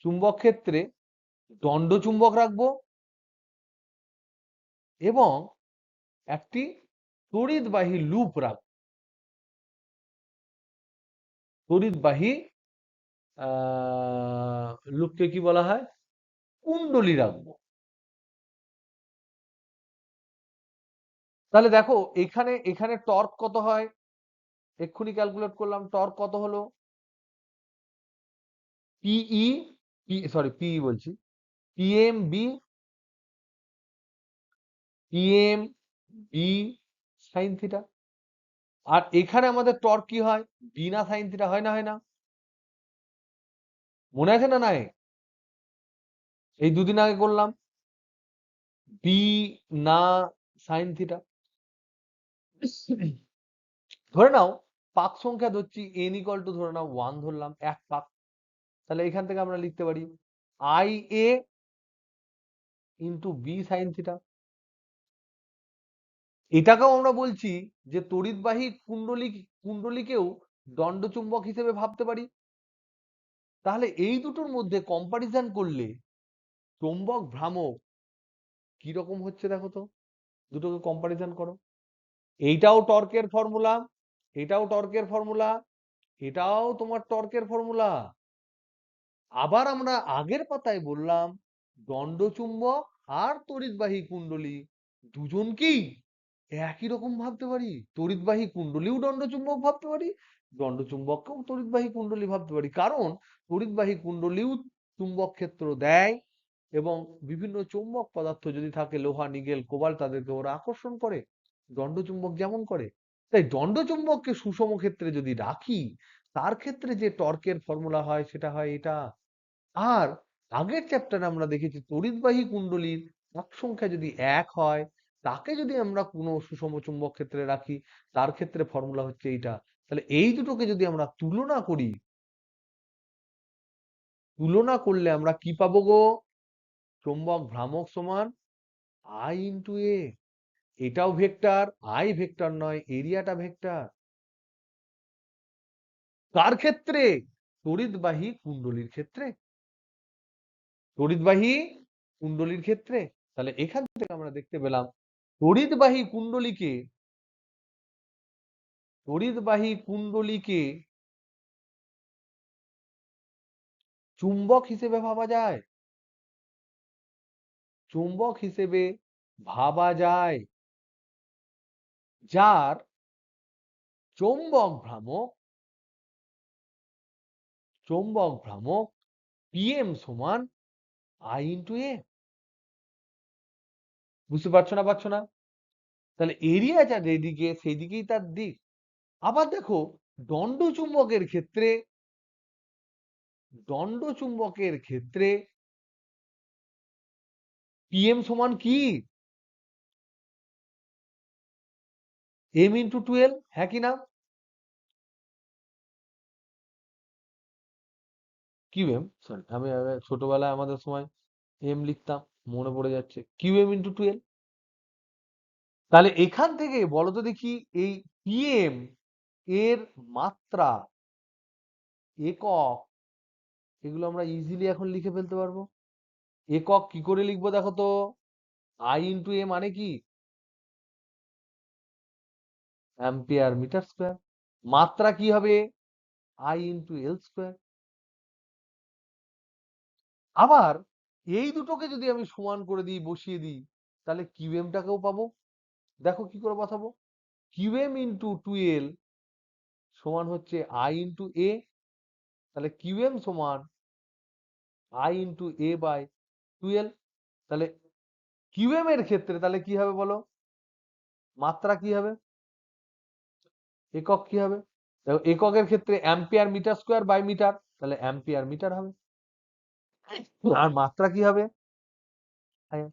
চুম্বক ক্ষেত্রে দণ্ড চুম্বক রাখবো এবং একটি তড়িৎবাহী লুপ রাখবো। তড়িৎবাহী লুপকে কি বলা হয়? কুণ্ডলী রাখবো। তাহলে দেখো এখানে এখানে টর্ক কত হয়, এক্ষুনি ক্যালকুলেট করলাম, টর্ক কত হলো? পিই, সরি পিই বলছি, PM B, PM B sine theta. আর এখানে আমাদের টর্ক কি হয়? বি না সাইন থিটা, হয় না হয় না? মনে আছে না নাই? এই দুদিন আগে করলাম, বি না সাইন থিটা। ধরে নাও পাক সংখ্যা ধরছি, এন ইকুয়াল টু ধরে নাও 1 ধরলাম, এক পাক। তাহলে এখান থেকে আমরা লিখতে পারি I A into B sine theta. এটাকেও আমরা বলছি যে তড়িৎবাহী কুণ্ডলীকেও দণ্ডচুম্বক হিসেবে ভাবতে পারি। তাহলে এই দুটোর মধ্যে কম্পারিজন করলে চৌম্বক ভ্রামক কি রকম হচ্ছে দেখো তো, দুটোকে কম্পারিজন করো। এইটাও টর্কের ফর্মুলা, এটাও টর্কের ফর্মুলা, এটাও তোমার টর্কের ফর্মুলা। আবার আমরা আগের পাতায় বললাম দণ্ডচুম্বক আর তড়িৎবাহী কুণ্ডলী দুজনকেই একই রকম ভাবতে পারি। তড়িৎবাহী কুণ্ডলীও দণ্ডচুম্বক ভাবতে পারি, দণ্ডচুম্বককেও তড়িৎবাহী কুণ্ডলী ভাবতে পারি। কারণ তড়িৎবাহী কুণ্ডলীও চুম্বক ক্ষেত্র দেয় এবং বিভিন্ন চৌম্বক পদার্থ যদি থাকে, লোহা, নিকেল, কোবাল্ট, তাদেরকে ওরা আকর্ষণ করে, দণ্ডচুম্বক যেমন করে। তাই দণ্ডচুম্বককে সুষম ক্ষেত্রে যদি রাখি, তার ক্ষেত্রে যে টর্কের ফর্মুলা হয় সেটা হয় এটা। আর আগের চ্যাপ্টারে আমরা দেখেছি তড়িৎবাহী কুণ্ডলীর পাক সংখ্যা যদি 1 হয়, তাকে যদি আমরা কোনো সুষম চুম্বক ক্ষেত্রে রাখি, তার ক্ষেত্রে ফর্মুলা হচ্ছে এইটা। তাহলে এই দুটোকে যদি আমরা তুলনা করি, তুলনা করলে আমরা কি পাবো গো? চৌম্বক ভ্রামক সমান আই ইন্টু এ। এটাও ভেক্টর, আই ভেক্টর নয়, এরিয়াটা ভেক্টর। কার ক্ষেত্রে? তড়িৎবাহী কুণ্ডলীর ক্ষেত্রে, তড়িৎবাহী কুণ্ডলীর ক্ষেত্রে। তাহলে এখান থেকে আমরা দেখতে পেলাম তড়িৎবাহী কুণ্ডলীকে, তড়িৎবাহী কুণ্ডলীকে চুম্বক হিসেবে ভাবা যায়, চুম্বক হিসেবে ভাবা যায়, যার চৌম্বক ভ্রামক, চৌম্বক ভ্রামক পিএম সমান আই ইন্টু এ। বুঝতে পারছো না? পারছো না? তাহলে এরিয়া যা যেদিকে সেদিকেই তার দিক। আবার দেখো দণ্ড চুম্বকের ক্ষেত্রে, দণ্ড চুম্বকের ক্ষেত্রে পিএম সমান কি? এম ইন্টু 12, হ্যাঁ কি না? কি ম্যাম? সরি, আমি ছোটবেলায় আমাদের সময় এম লিখতাম। মনে পড়ে যাচ্ছে, কিউএম ইন্টু 12। তাহলে এখান থেকে বলো তো দেখি, এই পিএম এর মাত্রা, একক, এগুলো আমরা ইজিলি এখন লিখে ফেলতে পারবো। একক কি করে লিখবো দেখো তো, আই ইন্টু এ মানে কি, অ্যাম্পিয়ার মিটার স্কোয়ার। মাত্রা কি হবে, আই ইন্টু এল স্কোয়ার। আবার এই দুটোকে যদি আমি সমান করে দিই, বসিয়ে দিই, তাহলে কিউএমটাকেও পাবো। দেখো কি করে বসাবো, কিউএম ইন্টু 12 সমান হচ্ছে আই ইন্টু এ। তাহলে কিউএম সমান আই ইন্টু এ বাই 12। তাহলে কিউএম এর ক্ষেত্রে তাহলে কি হবে বলো, মাত্রা কি হবে, একক কি হবে, দেখো এককের ক্ষেত্রে ampere metre square by metre, তাহলে অ্যাম্পিয়ার মিটার হবে। আর মাত্রা কি হবে, হ্যাঁ,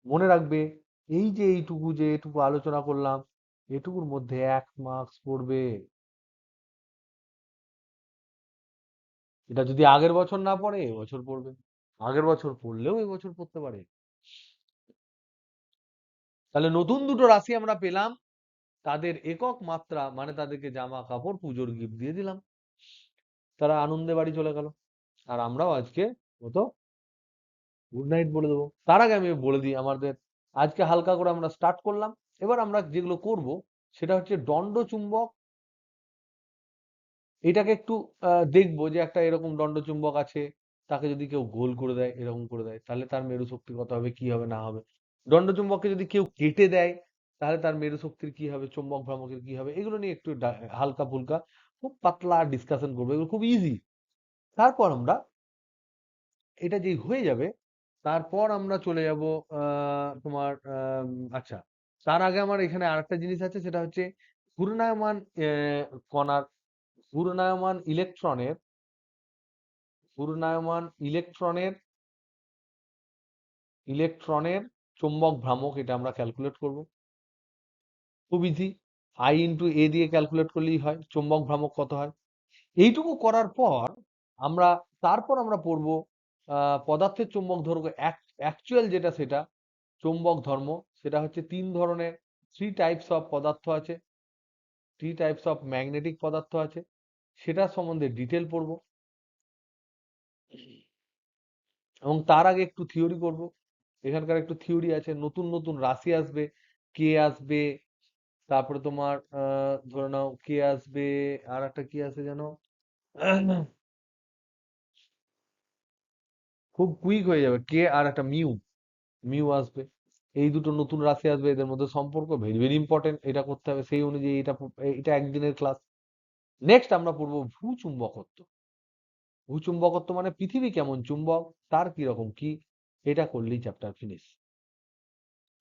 মনে রাখবে, এই যে এইটুকু যে এটুকু আলোচনা করলাম, এটুকুর মধ্যে 1 মার্কস পড়বে। এটা যদি আগের বছর না পড়ে এবছর পড়বে, আগের বছর পড়লেও এবছর পড়তে পারে। তাহলে নতুন দুটো রাশি আমরা পেলাম, তাদের একক মাত্রা মানে তাদেরকে জামা কাপড় পুজোর গিফট দিয়ে দিলাম, তারা আনন্দে বাড়ি চলে গেল। আর আমরাও আজকে মতো গুড নাইট বলে দেবো। তার আগে আমি বলে দিই, আমাদের আজকে হালকা করে আমরা স্টার্ট করলাম। এবার আমরা যেগুলো করব সেটা হচ্ছে দণ্ড চুম্বক। এটাকে একটু দেখবো যে একটা এরকম দণ্ড চুম্বক আছে, তাকে যদি কেউ গোল করে দেয়, এরকম করে দেয়, তাহলে তার মেরু শক্তি কত হবে, কি হবে না হবে। দণ্ড চুম্বককে যদি কেউ কেটে দেয়, তাহলে তার মেরু শক্তির কি হবে, চুম্বক ভ্রামকের কি হবে, এগুলো নিয়ে একটু হালকা ফুলকা খুব পাতলা ডিসকাশন করবো, এগুলো খুব ইজি। তারপর আমরা এটা যেই হয়ে যাবে, তারপর আমরা চলে যাব তোমার আচ্ছা, তার আগে আমার এখানে আরেকটা জিনিস আছে, সেটা হচ্ছে ঘূর্ণায়মান কণার, ঘূর্ণায়মান ইলেকট্রনের, ঘূর্ণায়মান ইলেকট্রনের চৌম্বক ভ্রামক, এটা আমরা ক্যালকুলেট করব। খুব ইজি, আই ইন্টু এ দিয়ে ক্যালকুলেট করলেই হয় চৌম্বক ভ্রামক কত হয়। এইটুকু করার পর আমরা, তারপর আমরা পড়ব পদার্থের চৌম্বক দৈর্ঘ্য, অ্যাকচুয়াল যেটা সেটা চৌম্বক ধর্ম, সেটা হচ্ছে 3 ধরনের, 3 টাইপস অফ পদার্থ আছে, 3 টাইপস অফ ম্যাগনেটিক পদার্থ আছে, সেটা সম্বন্ধে ডিটেল পড়ব। এবং তার আগে একটু থিওরি করব, এখানকার একটু থিওরি আছে, নতুন নতুন রাশি আসবে, কে আসবে, তারপরে তোমার ধরে নাও কে আসবে, আর একটা কি আছে যেন, খুব কুইক হয়ে যাবে, কে আর একটা মিউ, মিউ আসবে। এই দুটো নতুন রাশি আসবে, এদের মধ্যে সম্পর্ক ভেরি ভেরি ইম্পর্টেন্ট, এটা করতে হবে সেই অনুযায়ী, এটা একদিনের ক্লাস। নেক্সট আমরা পড়বো ভূচুম্বকত্ব। ভূচুম্বকত্ব মানে পৃথিবী কেমন চুম্বক, তার কি রকম কি, এটা করলেই চ্যাপ্টার ফিনিশ।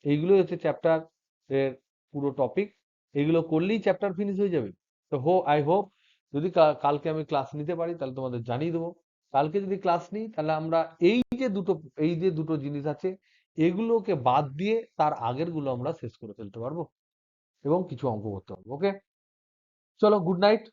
এইগুলো হচ্ছে চ্যাপ্টার এর পুরো টপিক, এগুলো করলেই চ্যাপ্টার ফিনিশ হয়ে যাবে। তো আই হোপ যদি কালকে আমি ক্লাস নিতে পারি তাহলে তোমাদের জানিয়ে দেবো। কালকে যদি ক্লাস নিই তাহলে আমরা এই যে দুটো জিনিস আছে, এগুলোকে বাদ দিয়ে তার আগের গুলো আমরা শেষ করে ফেলতে পারবো এবং কিছু অঙ্ক করতে পারবো। ওকে, চলো গুড নাইট।